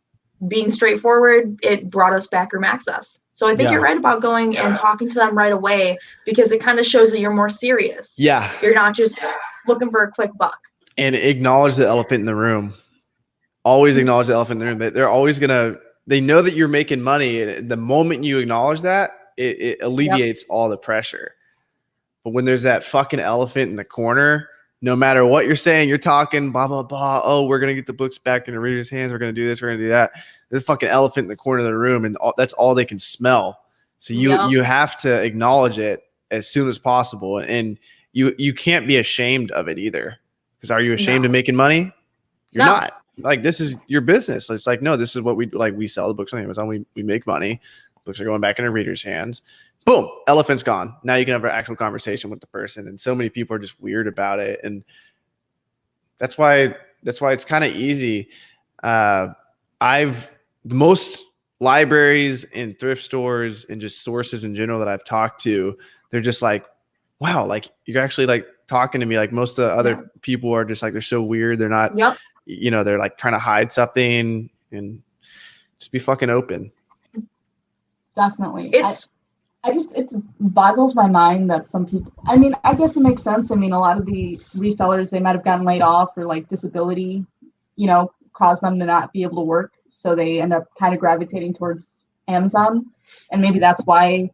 being straightforward, it brought us backroom access. So I think you're right about going and talking to them right away because it kind of shows that you're more serious. Yeah. You're not just looking for a quick buck. And acknowledge the elephant in the room. Always acknowledge the elephant in the room. They're always they know that you're making money. And the moment you acknowledge that, it alleviates all the pressure. But when there's that fucking elephant in the corner, no matter what you're saying, you're talking, blah, blah, blah. Oh, we're going to get the books back in the reader's hands. We're going to do this. We're going to do that. There's a fucking elephant in the corner of the room, and that's all they can smell. So you have to acknowledge it as soon as possible. And you can't be ashamed of it either. Because are you ashamed of making money? You're not. Like, this is your business. It's like, no, this is what we like. We sell the books on Amazon. We make money. Books are going back into readers' hands. Boom, elephant's gone. Now you can have an actual conversation with the person. And so many people are just weird about it. And that's why it's kind of easy. The most libraries and thrift stores and just sources in general that I've talked to, they're just like, wow, like you're actually like talking to me. Like most of the other people are just like, they're so weird. They're not, they're like trying to hide something, and just be fucking open. Definitely. It boggles my mind that some people, I mean, I guess it makes sense. I mean, a lot of the resellers, they might've gotten laid off, or like disability, caused them to not be able to work. So they end up kind of gravitating towards Amazon. And maybe that's why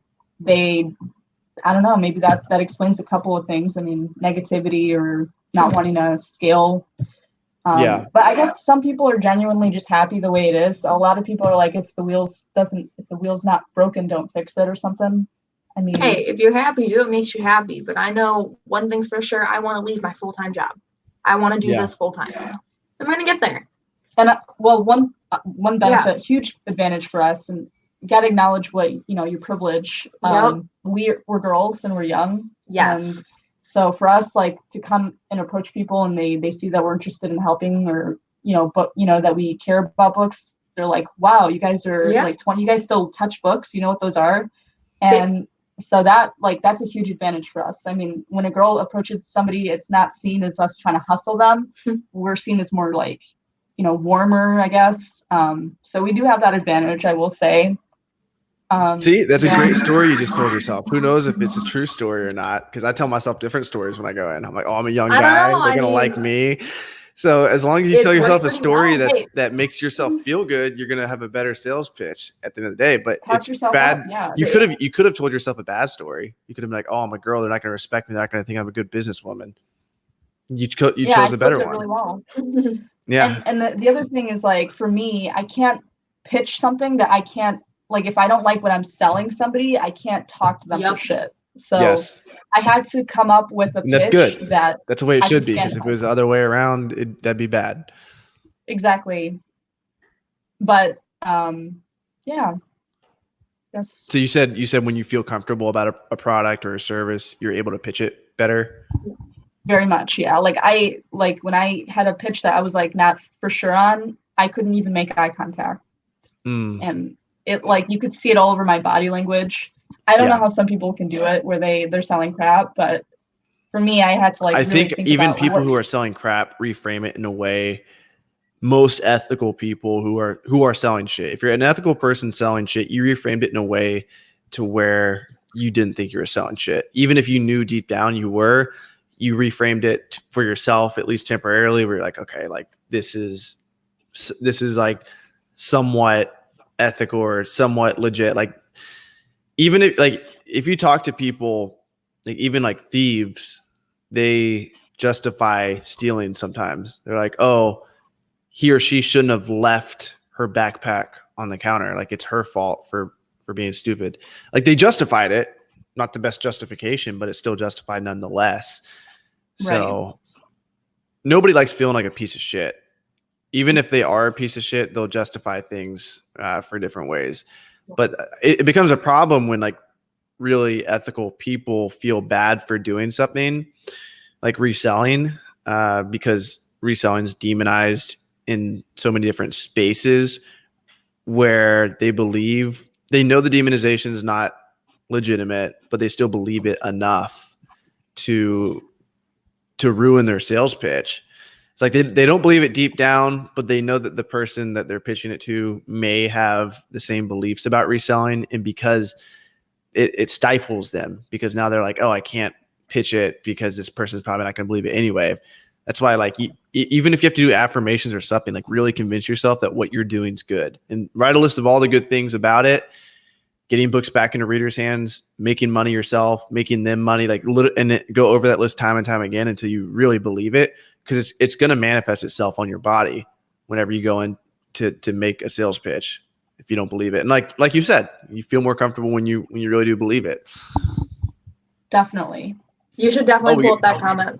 I don't know, maybe that explains a couple of things. I mean, negativity or not wanting to scale. But I guess some people are genuinely just happy the way it is. So a lot of people are like, if the wheel's not broken, don't fix it or something. I mean, hey, if you're happy, do what makes you happy. But I know one thing's for sure. I want to leave my full-time job. I want to do this full-time. I'm going to get there. And one benefit, huge advantage for us, and you got to acknowledge what, your privilege. We're girls and we're young. Yes. And so for us, like, to come and approach people and they see that we're interested in helping, or, that we care about books, they're like, wow, you guys are like 20, you guys still touch books. You know what those are? And so that's a huge advantage for us. I mean, when a girl approaches somebody, it's not seen as us trying to hustle them. We're seen as more like, warmer, I guess. So we do have that advantage, I will say. See, that's a great story you just told yourself. Who knows if it's a true story or not? Because I tell myself different stories when I go in. I'm like, oh, I'm a young guy. They're going to like me. So as long as you tell yourself a story that makes yourself feel good, you're going to have a better sales pitch at the end of the day. But it's bad. You could have told yourself a bad story. You could have been like, oh, I'm a girl. They're not going to respect me. They're not going to think I'm a good businesswoman. You chose a better one. Really well. Yeah. And the other thing is, like, for me, I can't pitch something that I can't, like, if I don't like what I'm selling somebody, I can't talk to them for shit. So I had to come up with a pitch. That's good. That's the way it should be. Because if it was the other way around, that'd be bad. Exactly. But Yes. So you said when you feel comfortable about a product or a service, you're able to pitch it better. Very much, yeah. Like when I had a pitch that I was like not for sure on, I couldn't even make eye contact, and it, like, you could see it all over my body language. I don't know how some people can do it where they're selling crap, but for me, I had to I think even people who are selling crap reframe it in a way. Most ethical people who are selling shit. If you're an ethical person selling shit, you reframed it in a way to where you didn't think you were selling shit, even if you knew deep down you were. You reframed it for yourself, at least temporarily, where you're like, okay, like this is like somewhat ethical or somewhat legit. Like, even if you talk to people, like even like thieves, they justify stealing sometimes. They're like, oh, he or she shouldn't have left her backpack on the counter. Like, it's her fault for being stupid. Like, they justified it. Not the best justification, but it's still justified nonetheless. So nobody likes feeling like a piece of shit. Even if they are a piece of shit, they'll justify things for different ways. But it becomes a problem when, like, really ethical people feel bad for doing something like reselling, because reselling is demonized in so many different spaces where they know the demonization is not legitimate, but they still believe it enough to ruin their sales pitch. It's like they don't believe it deep down, but they know that the person that they're pitching it to may have the same beliefs about reselling, and because it stifles them, because now they're like, oh, I can't pitch it because this person's probably not going to believe it anyway. That's why, like, even if you have to do affirmations or something, like, really convince yourself that what you're doing is good, and write a list of all the good things about it. Getting books back into readers' hands, making money yourself, making them money, and go over that list time and time again until you really believe it, because it's going to manifest itself on your body whenever you go in to make a sales pitch. if you don't believe it. And like you said, you feel more comfortable when you really do believe it. Definitely. You should definitely pull up that comment.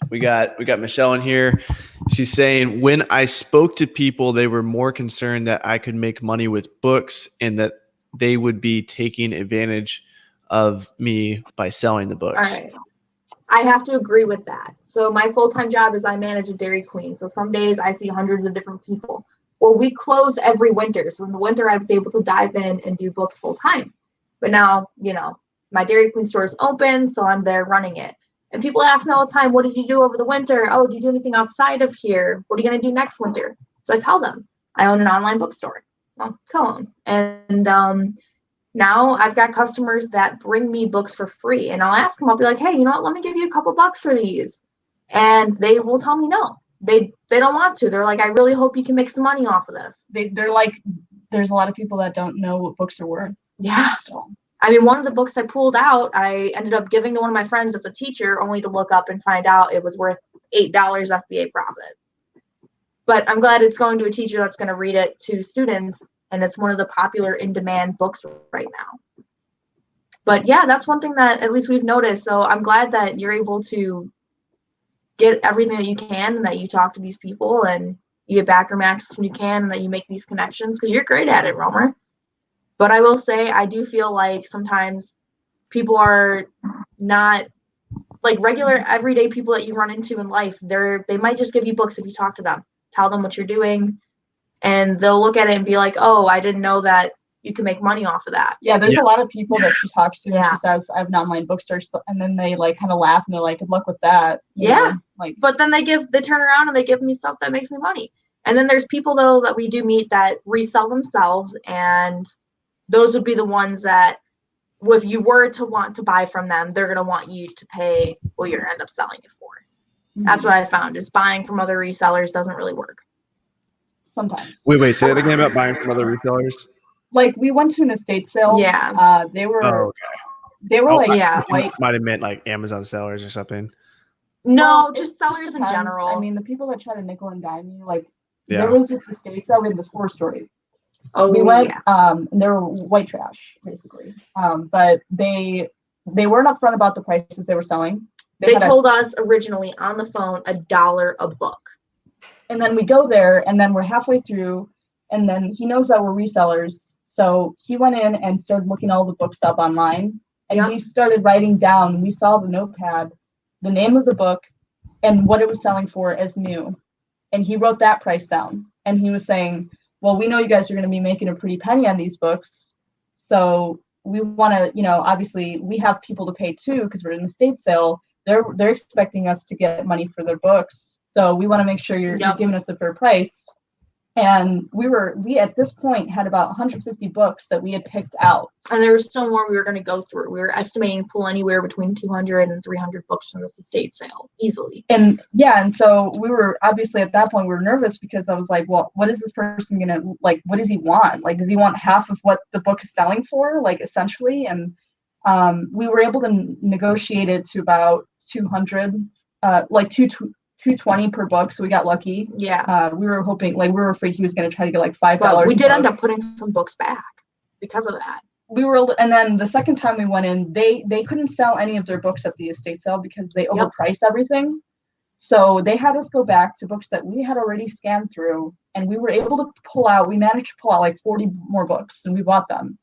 We got Michelle in here. She's saying, when I spoke to people, they were more concerned that I could make money with books and that they would be taking advantage of me by selling the books. All right. I have to agree with that. So my full-time job is I manage a Dairy Queen. So some days I see hundreds of different people. Well, we close every winter. So in the winter, I was able to dive in and do books full-time. But now, my Dairy Queen store is open, so I'm there running it. And people ask me all the time, what did you do over the winter? Oh, did you do anything outside of here? What are you going to do next winter? So I tell them, I own an online bookstore. Well, co-own. And now I've got customers that bring me books for free. And I'll ask them, I'll be like, hey, you know what? Let me give you a couple bucks for these. And they will tell me no. They don't want to. They're like, I really hope you can make some money off of this. They're like, there's a lot of people that don't know what books are worth. Yeah. Still. I mean, one of the books I pulled out, I ended up giving to one of my friends as a teacher, only to look up and find out it was worth $8 FBA profit. But I'm glad it's going to a teacher that's going to read it to students, and it's one of the popular in-demand books right now. But yeah, that's one thing that at least we've noticed. So I'm glad that you're able to get everything that you can, and that you talk to these people, and you get backroom access when you can, and that you make these connections, because you're great at it, Romer. But I will say, I do feel like sometimes people are not like regular everyday people that you run into in life. They might just give you books if you talk to them, tell them what you're doing, and they'll look at it and be like, oh, I didn't know that you can make money off of that. Yeah, there's a lot of people that she talks to and Yeah. she says, I have an online bookstore, and then they like kind of laugh and they're like, good luck with that. You Yeah. know? Like, But then they turn around and they give me stuff that makes me money. And then there's people though that we do meet that resell themselves, and those would be the ones that if you were to want to buy from them, they're going to want you to pay what you end up selling it for. That's what I found, is buying from other resellers doesn't really work. sometimes. Wait, say that again about buying from other retailers. Like we went to an estate sale. Yeah. They were Oh, they were like yeah. white. Might have meant like Amazon sellers or something. No, Well, just it sellers in depends. general. I mean, the people that try to nickel and dime you, like Yeah. there was this estate sale, we had this horror story. oh, We went, yeah. and they were white trash, basically. But they weren't upfront about the prices they were selling. They had told us originally on the phone $1 a book. and then we go there, and then we're halfway through, and then he knows that we're resellers. So he went in and started looking all the books up online, and Yep. he started writing down. We saw the notepad, the name of the book, and what it was selling for as new. And he wrote that price down. And he was saying, well, we know you guys are going to be making a pretty penny on these books. So we want to, obviously we have people to pay too, because we're in the estate sale. They're expecting us to get money for their books. So we want to make sure you're giving us a fair price. And we at this point had about 150 books that we had picked out. And there was still more we were going to go through. We were estimating to pull anywhere between 200 and 300 books from this estate sale easily. And yeah, and so we were obviously at that point we were nervous, because I was like, well, what is this person gonna like? What does he want? Like, does he want half of what the book is selling for, like essentially? And we were able to negotiate it to about 200, like 220 per book. So we got lucky. Yeah. We were hoping, like, we were afraid he was going to try to get like $5. But we did a end book. up putting some books back because of that. And then the second time we went in, they couldn't sell any of their books at the estate sale because they overpriced everything. So they had us go back to books that we had already scanned through, and we were able to we managed to pull out like 40 more books, and we bought them.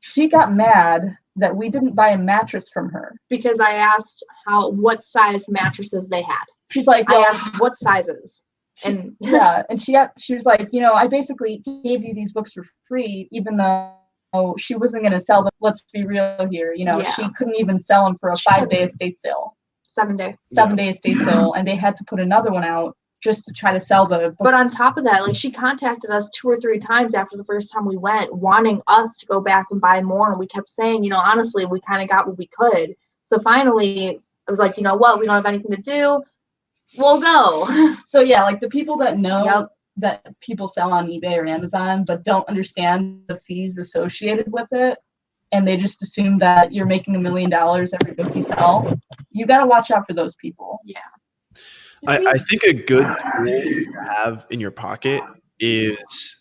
She got mad that we didn't buy a mattress from her. Because I asked what size mattresses they had. She's like, I asked what sizes. And yeah, and she was like, I basically gave you these books for free, even though she wasn't going to sell them. Let's be real here. She couldn't even sell them for a 5-day estate sale. 7-day. 7-day estate sale, and they had to put another one out just to try to sell the books. But on top of that, like, she contacted us 2 or 3 times after the first time we went, wanting us to go back and buy more. And we kept saying, honestly, we kind of got what we could. So finally, I was like, you know what? We don't have anything to do. We'll go. So yeah, like the people that know that people sell on eBay or Amazon, but don't understand the fees associated with it, and they just assume that you're making $1 million every book you sell. You got to watch out for those people. Yeah. I think a good tool to have in your pocket is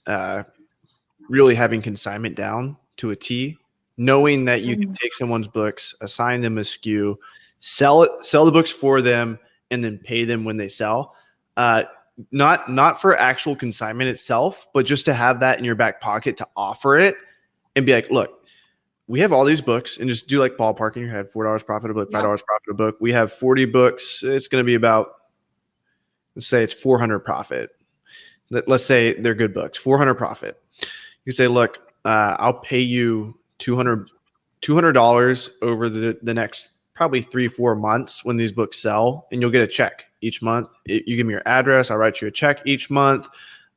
really having consignment down to a T, knowing that you can take someone's books, assign them a SKU, sell the books for them, and then pay them when they sell. Not for actual consignment itself, but just to have that in your back pocket to offer it and be like, look, we have all these books, and just do like ballpark in your head, $4 profit a book, $5 profit a book. We have 40 books. It's going to be about, let's say it's 400 profit. Let's say they're good books, 400 profit. You say, look, I'll pay you $200 over the next probably 3-4 months when these books sell, and you'll get a check each month. You give me your address, I'll write you a check each month.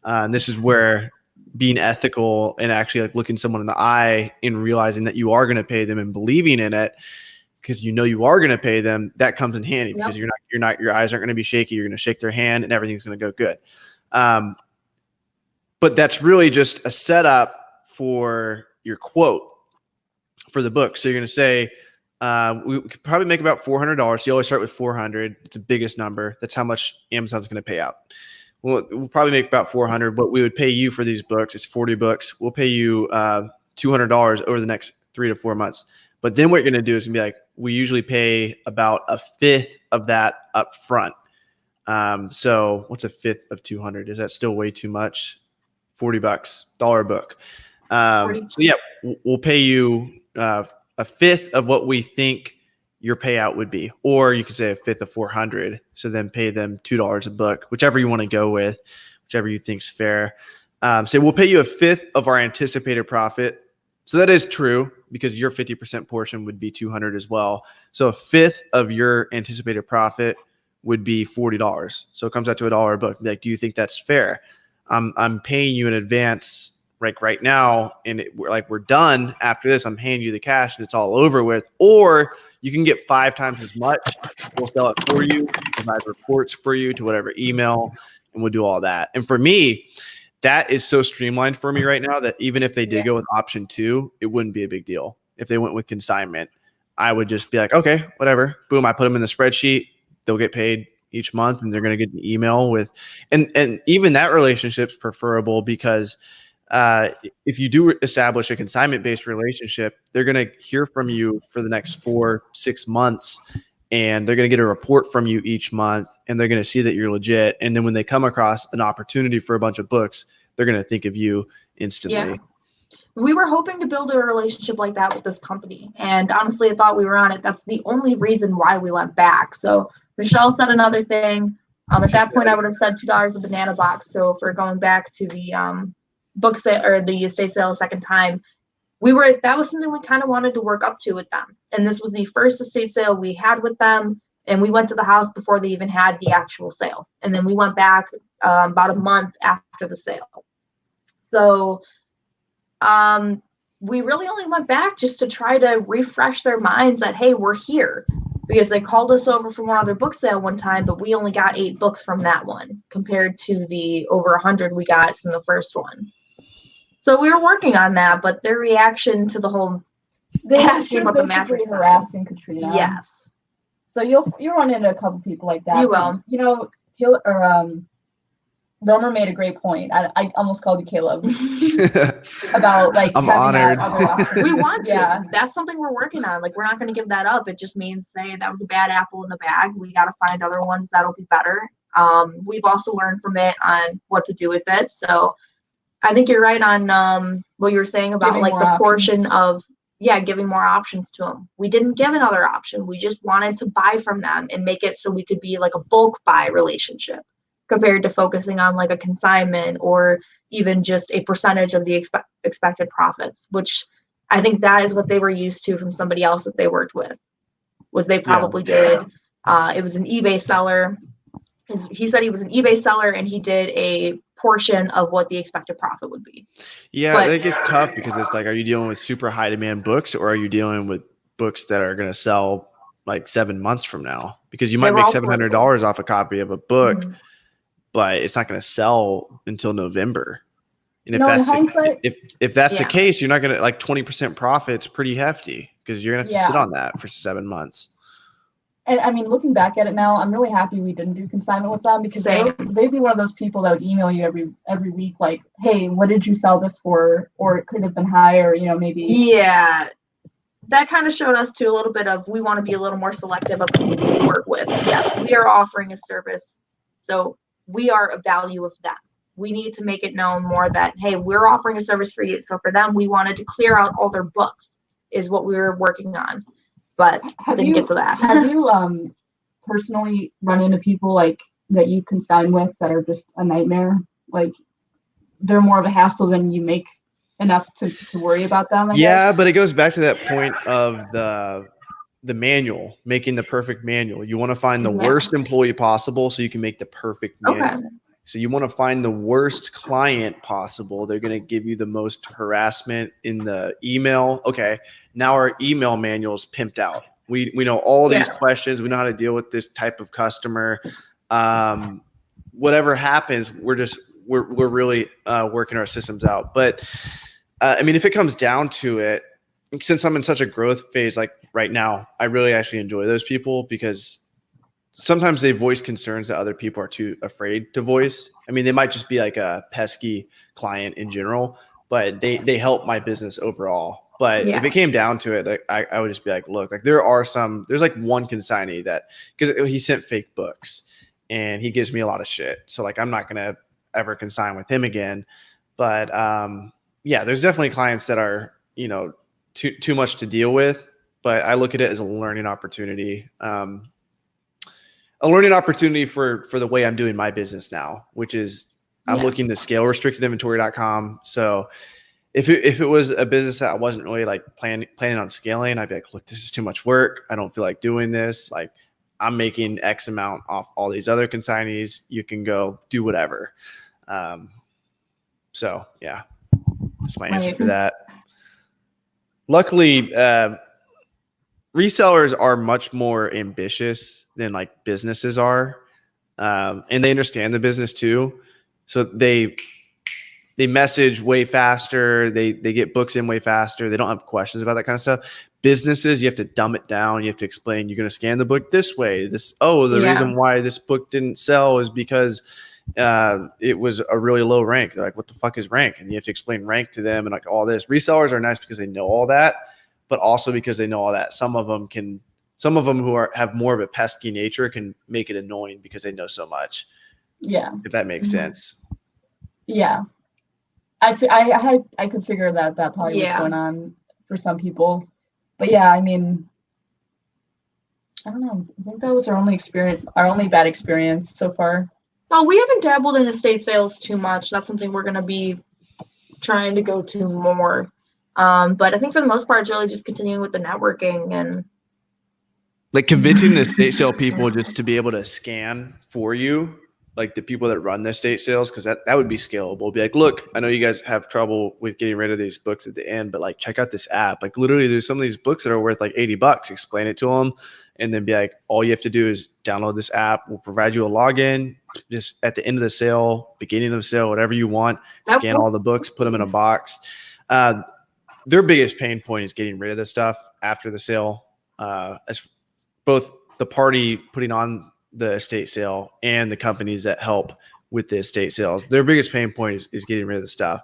And this is where being ethical and actually like looking someone in the eye and realizing that you are going to pay them and believing in it, because you know you are going to pay them, that comes in handy because your eyes aren't going to be shaky. You're going to shake their hand and everything's going to go good. But that's really just a setup for your quote for the book. So you're going to say, we could probably make about $400. So you always start with 400. It's the biggest number. That's how much Amazon's going to pay out. We'll probably make about 400, but we would pay you for these books. It's 40 books. We'll pay you $200 over the next 3 to 4 months. But then what you're going to do is going to be like, we usually pay about a fifth of that up front. So what's a fifth of 200? Is that still way too much? $40, $1 a book. So yeah, we'll pay you a fifth of what we think your payout would be, or you could say a fifth of 400. So then pay them $2 a book, whichever you want to go with, whichever you think's fair. So we'll pay you a fifth of our anticipated profit. So that is true because your 50% portion would be 200 as well. So a fifth of your anticipated profit would be $40. So it comes out to $1 a book. Like, do you think that's fair? I'm paying you in advance like right now, and we're done after this. I'm handing you the cash and it's all over with. Or you can get 5 times as much. We'll sell it for you, provide reports for you to whatever email, and we'll do all that. And for me, that is so streamlined for me right now that even if they did go with option 2, it wouldn't be a big deal. If they went with consignment, I would just be like, okay, whatever. Boom, I put them in the spreadsheet. They'll get paid each month, and they're going to get an email with, and even that relationship's preferable because if you do establish a consignment-based relationship, they're going to hear from you for the next 4-6 months, and they're going to get a report from you each month, and they're going to see that you're legit. And then when they come across an opportunity for a bunch of books, they're going to think of you instantly. Yeah. We were hoping to build a relationship like that with this company. And honestly, I thought we were on it. That's the only reason why we went back. So Michelle said another thing. At that point, I would have said $2 a banana box. So if we're going back to the book sale or the estate sale a second time, that was something we kind of wanted to work up to with them. And this was the first estate sale we had with them. And we went to the house before they even had the actual sale. And then we went back about a month after the sale. So we really only went back just to try to refresh their minds that, hey, we're here. Because they called us over from one other book sale one time, but we only got 8 books from that one compared to the over 100 we got from the first one. So we were working on that, but their reaction to the whole asking about the mattress harassing Katrina. Yes. So you'll run into a couple people like that. You will. You know, Romer made a great point. I almost called you Caleb about like. I'm honored. We want to. Yeah. That's something we're working on. Like, we're not going to give that up. It just means saying that was a bad apple in the bag. We got to find other ones that'll be better. We've also learned from it on what to do with it. So I think you're right on what you were saying about giving like the portion of, giving more options to them. We didn't give another option. We just wanted to buy from them and make it so we could be like a bulk buy relationship compared to focusing on like a consignment or even just a percentage of the expected profits, which I think that is what they were used to from somebody else that they worked with. Was they probably did. It was an eBay seller. He said he was an eBay seller and he did a portion of what the expected profit would be. Yeah, but that gets tough because it's like, are you dealing with super high demand books or are you dealing with books that are going to sell like 7 months from now? Because you might make $700 off a copy of a book, but it's not going to sell until November. And if that's the case, you're not going to like 20% profit. It's pretty hefty because you're going to have to sit on that for 7 months. And I mean, looking back at it now, I'm really happy we didn't do consignment with them because they'd be one of those people that would email you every week, like, hey, what did you sell this for? Or it could have been higher, you know, maybe. Yeah. That kind of showed us too a little bit of we want to be a little more selective of who we work with. Yes, we are offering a service, so we are a value of them. We need to make it known more that, hey, we're offering a service for you. So for them, we wanted to clear out all their books is what we were working on, but didn't get to that. Have you personally run into people like that you consign with that are just a nightmare? Like they're more of a hassle than you make enough to worry about them, I guess? But it goes back to that point of the manual, making the perfect manual. You want to find the worst employee possible so you can make the perfect manual. Okay. So you want to find the worst client possible. They're going to give you the most harassment in the email. Okay, now our email manual is pimped out. We know all these questions. We know how to deal with this type of customer. Whatever happens, we're really working our systems out. But I mean, if it comes down to it, since I'm in such a growth phase, like right now, I really actually enjoy those people because sometimes they voice concerns that other people are too afraid to voice. I mean, they might just be like a pesky client in general, but they help my business overall. But if it came down to it, I would just be like, look, like there's like one consignee that, because he sent fake books and he gives me a lot of shit. So like, I'm not going to ever consign with him again. But there's definitely clients that are, you know, too much to deal with, but I look at it as a learning opportunity. A learning opportunity for the way I'm doing my business now, which is I'm looking to scale restrictedinventory.com. So if it was a business that I wasn't really like planning on scaling, I'd be like, look, this is too much work. I don't feel like doing this. Like I'm making X amount off all these other consignees. You can go do whatever. So yeah, that's my answer for that. Luckily, resellers are much more ambitious than like businesses are. And they understand the business too. So they message way faster. They get books in way faster. They don't have questions about that kind of stuff. Businesses, you have to dumb it down. You have to explain, you're going to scan the book this way. The reason why this book didn't sell is because it was a really low rank. They're like, what the fuck is rank? And you have to explain rank to them and like all this. Resellers are nice because they know all that, but also because they know all that. Some of them who have more of a pesky nature can make it annoying because they know so much. Yeah. If that makes sense. Yeah. I could figure that probably was going on for some people. But yeah, I mean, I don't know. I think that was our only bad experience so far. Well, we haven't dabbled in estate sales too much. That's something we're going to be trying to go to more. But I think for the most part, it's really just continuing with the networking and like convincing the estate sale people just to be able to scan for you, like the people that run the estate sales, because that would be scalable. Be like, look, I know you guys have trouble with getting rid of these books at the end, but like check out this app. Like literally, there's some of these books that are worth like $80. Explain it to them, and then be like, all you have to do is download this app. We'll provide you a login. Just at the end of the sale, beginning of the sale, whatever you want, scan all the books, put them in a box. Their biggest pain point is getting rid of this stuff after the sale. As both the party putting on the estate sale and the companies that help with the estate sales, their biggest pain point is getting rid of the stuff.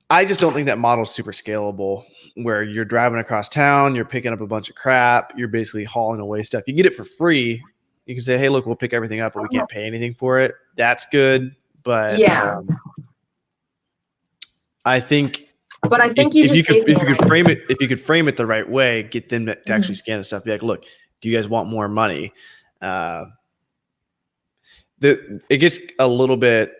I just don't think that model is super scalable, where you're driving across town, you're picking up a bunch of crap, you're basically hauling away stuff. You get it for free. You can say, hey, look, we'll pick everything up, but we can't pay anything for it. That's good. But I think if you could frame it the right way, get them to actually scan the stuff. Be like, look, do you guys want more money? It gets a little bit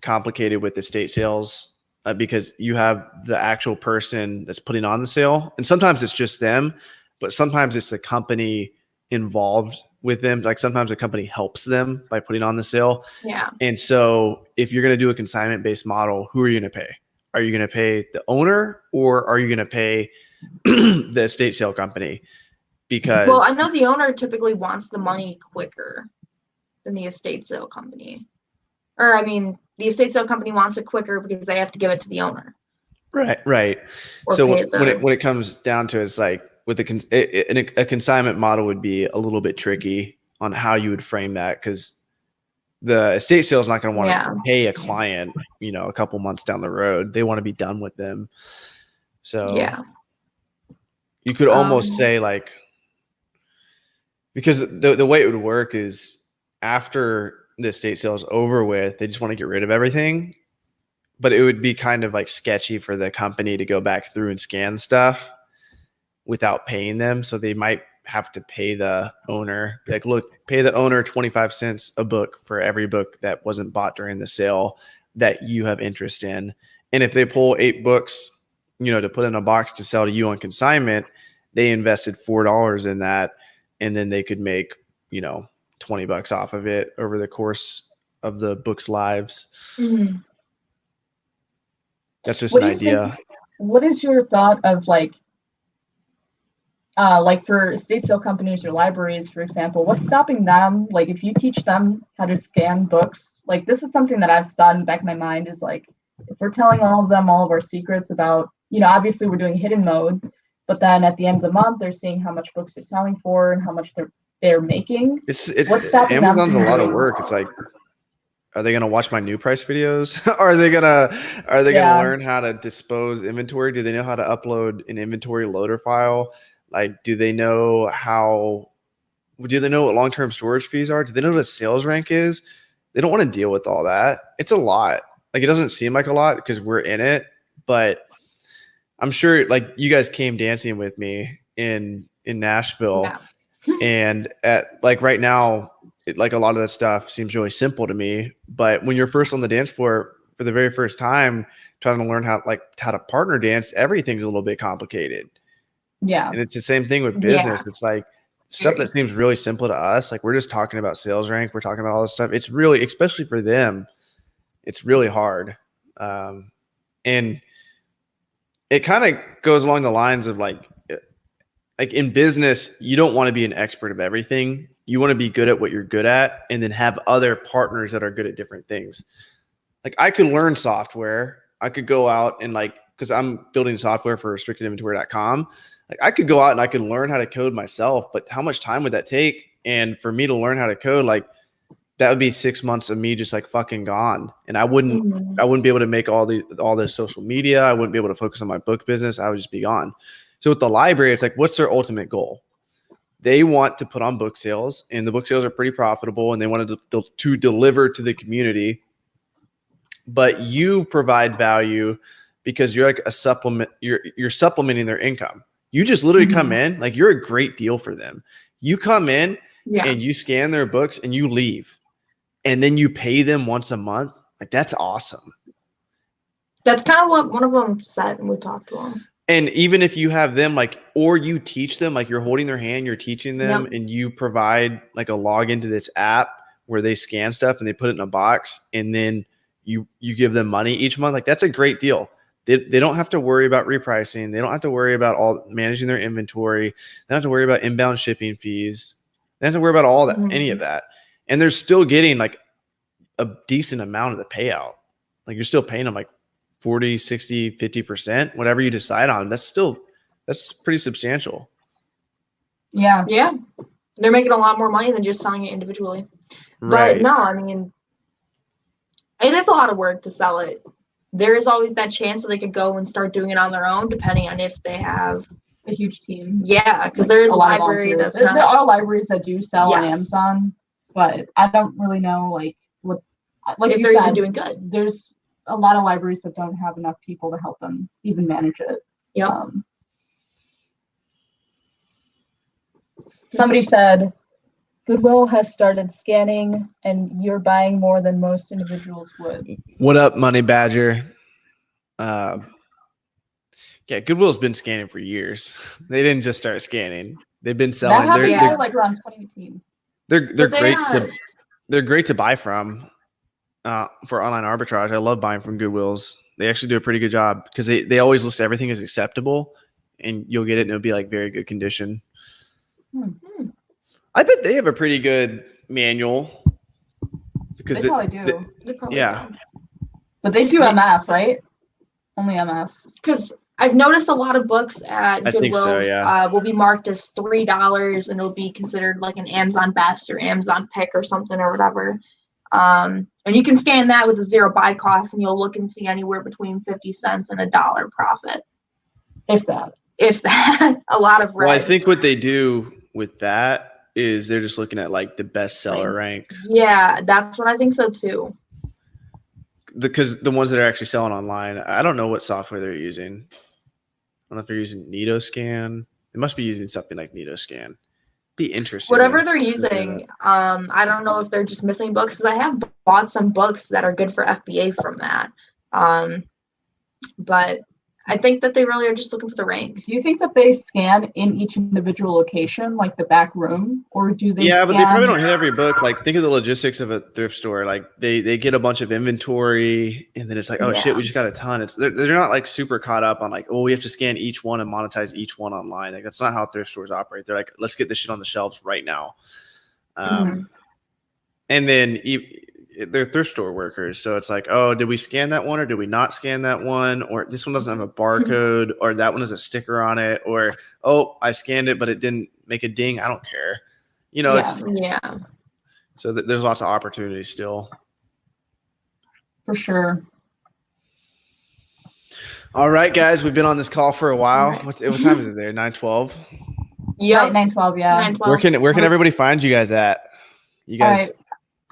complicated with estate sales because you have the actual person that's putting on the sale, and sometimes it's just them, but sometimes it's the company involved with them. Like sometimes the company helps them by putting on the sale. Yeah. And so if you're going to do a consignment based model, who are you going to pay? Are you going to pay the owner, or are you going to pay the estate sale company? Because I know the owner typically wants the money quicker than the estate sale company. Or I mean, the estate sale company wants it quicker because they have to give it to the owner. Right. So when it comes down to it, it's like, with a consignment model would be a little bit tricky on how you would frame that, because the estate sale is not going to want to pay a client, a couple months down the road. They want to be done with them. So you could almost say like, because the way it would work is after the estate sale is over with, they just want to get rid of everything. But it would be kind of like sketchy for the company to go back through and scan stuff without paying them. So they might have to pay the owner, like, look, pay the owner 25 cents a book for every book that wasn't bought during the sale that you have interest in. And if they pull 8 books, to put in a box to sell to you on consignment, they invested $4 in that. And then they could make, $20 off of it over the course of the book's lives. Mm-hmm. That's just an idea. What is your thought of like for estate sale companies or libraries, for example, what's stopping them? Like if you teach them how to scan books, like this is something that I've thought in the back of my mind is like, if we're telling all of them all of our secrets about, obviously we're doing hidden mode, but then at the end of the month, they're seeing how much books they're selling for and how much they're making. It's Amazon's a lot of work. It's like, are they going to watch my new price videos? Are they going to learn how to dispose inventory? Do they know how to upload an inventory loader file? Like, do they know what long-term storage fees are? Do they know what a sales rank is? They don't want to deal with all that. It's a lot. Like, it doesn't seem like a lot because we're in it, but I'm sure like you guys came dancing with me in Nashville. Yeah. And at like right now, like a lot of that stuff seems really simple to me, but when you're first on the dance floor for the very first time, trying to learn how to partner dance, everything's a little bit complicated. Yeah. And it's the same thing with business. It's like stuff that seems really simple to us. Like we're just talking about sales rank. We're talking about all this stuff. It's really, especially for them, it's really hard. And it kind of goes along the lines of like in business, you don't want to be an expert of everything. You want to be good at what you're good at and then have other partners that are good at different things. Like I could learn software. I could go out and because I'm building software for restrictedinventory.com. Like I could go out and I could learn how to code myself, but how much time would that take? And for me to learn how to code, like that would be 6 months of me just like fucking gone. And I wouldn't be able to make all the social media. I wouldn't be able to focus on my book business. I would just be gone. So with the library, it's like, what's their ultimate goal? They want to put on book sales, and the book sales are pretty profitable, and they wanted to deliver to the community. But you provide value because you're like a supplement. You're supplementing their income. You just literally come in, like you're a great deal for them. You come in and you scan their books and you leave, and then you pay them once a month. Like that's awesome. That's kind of what one of them said when we talked to them. And even if you have them or you teach them, like you're holding their hand, you're teaching them and you provide like a login to this app where they scan stuff and they put it in a box and then you give them money each month. Like that's a great deal. They don't have to worry about repricing. They don't have to worry about all managing their inventory. They don't have to worry about inbound shipping fees. They don't have to worry about all that, any of that. And they're still getting like a decent amount of the payout. Like you're still paying them like 40, 60, 50%, whatever you decide on. That's pretty substantial. Yeah. Yeah. They're making a lot more money than just selling it individually. Right. But no, I mean, it is a lot of work to sell it. There is always that chance that they could go and start doing it on their own, depending on if they have a huge team. Yeah, because there is a library that's there are libraries that do sell on Amazon, but I don't really know like if they're even doing good. There's a lot of libraries that don't have enough people to help them even manage it. Yeah. Somebody said, Goodwill has started scanning and you're buying more than most individuals would. What up, Money Badger? Yeah, Goodwill's been scanning for years. They didn't just start scanning. They've been selling. That happened like around 2018. They're great. They're great to buy from. For online arbitrage, I love buying from Goodwills. They actually do a pretty good job because they always list everything as acceptable, and you'll get it and it'll be like very good condition. I bet they have a pretty good manual because they probably do. Yeah, but they do MF, right? Only MF. Because I've noticed a lot of books at I think so, Goodwill's yeah. will be marked as $3, and it'll be considered like an Amazon Best or Amazon Pick or something or whatever. And you can scan that with a zero buy cost, and you'll look and see anywhere between 50 cents and $1 profit. If that. If that, a lot of Well, I red. think what they do with that is they're just looking at like the bestseller rank. Yeah, that's what I think so too. Because the ones that are actually selling online, I don't know what software they're using. I don't know if they're using Nitoscan. They must be using something like Nitoscan. Be interesting. Whatever they're using, I don't know if they're just missing books, because I have bought some books that are good for FBA from that. But I think that they really are just looking for the rank. Do you think that they scan in each individual location, like the back room, or do they? Yeah, scan? but they probably don't hit every book. Like, think of the logistics of a thrift store. Like, they get a bunch of inventory, and then it's like, oh shit, we just got a ton. They're not like super caught up on like, oh, we have to scan each one and monetize each one online. Like, that's not how thrift stores operate. They're like, let's get this shit on the shelves right now. And then they're thrift store workers, so it's like, oh, did we scan that one or did we not scan that one, or this one doesn't have a barcode, or that one has a sticker on it, or oh, I scanned it but it didn't make a ding. I don't care, Yeah. So there's lots of opportunities still. For sure. All right, guys, we've been on this call for a while. What time is it there? 9:12. Yep. 9:12. Yeah. 9:12. Where can everybody find you guys at? You guys, Instagram.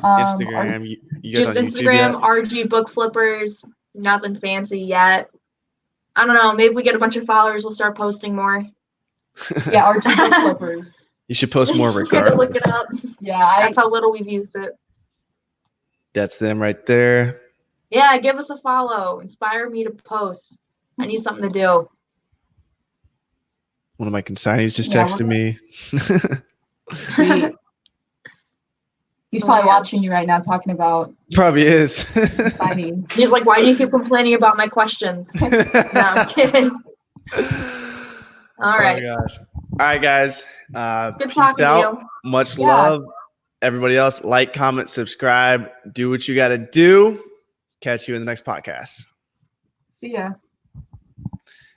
Instagram. You guys Just on Instagram, YouTube RG Book Flippers. Nothing fancy yet. I don't know. Maybe we get a bunch of followers. We'll start posting more. yet? Yeah, our book flippers. You should post more You had to look regardless. it up. Yeah, That's how little we've used it. That's them right there. Yeah, give us a follow. Inspire me to post. I need something to do. One of my consignees just Yeah, texted me. He's probably watching you right now talking about Probably is. signings. He's like, why do you keep complaining about my questions? No, I'm kidding. All right. Oh my gosh. All right, guys. Good Peace talking to out. you. Much Yeah. love. Everybody else, like, comment, subscribe. Do what you got to do. Catch you in the next podcast. See ya.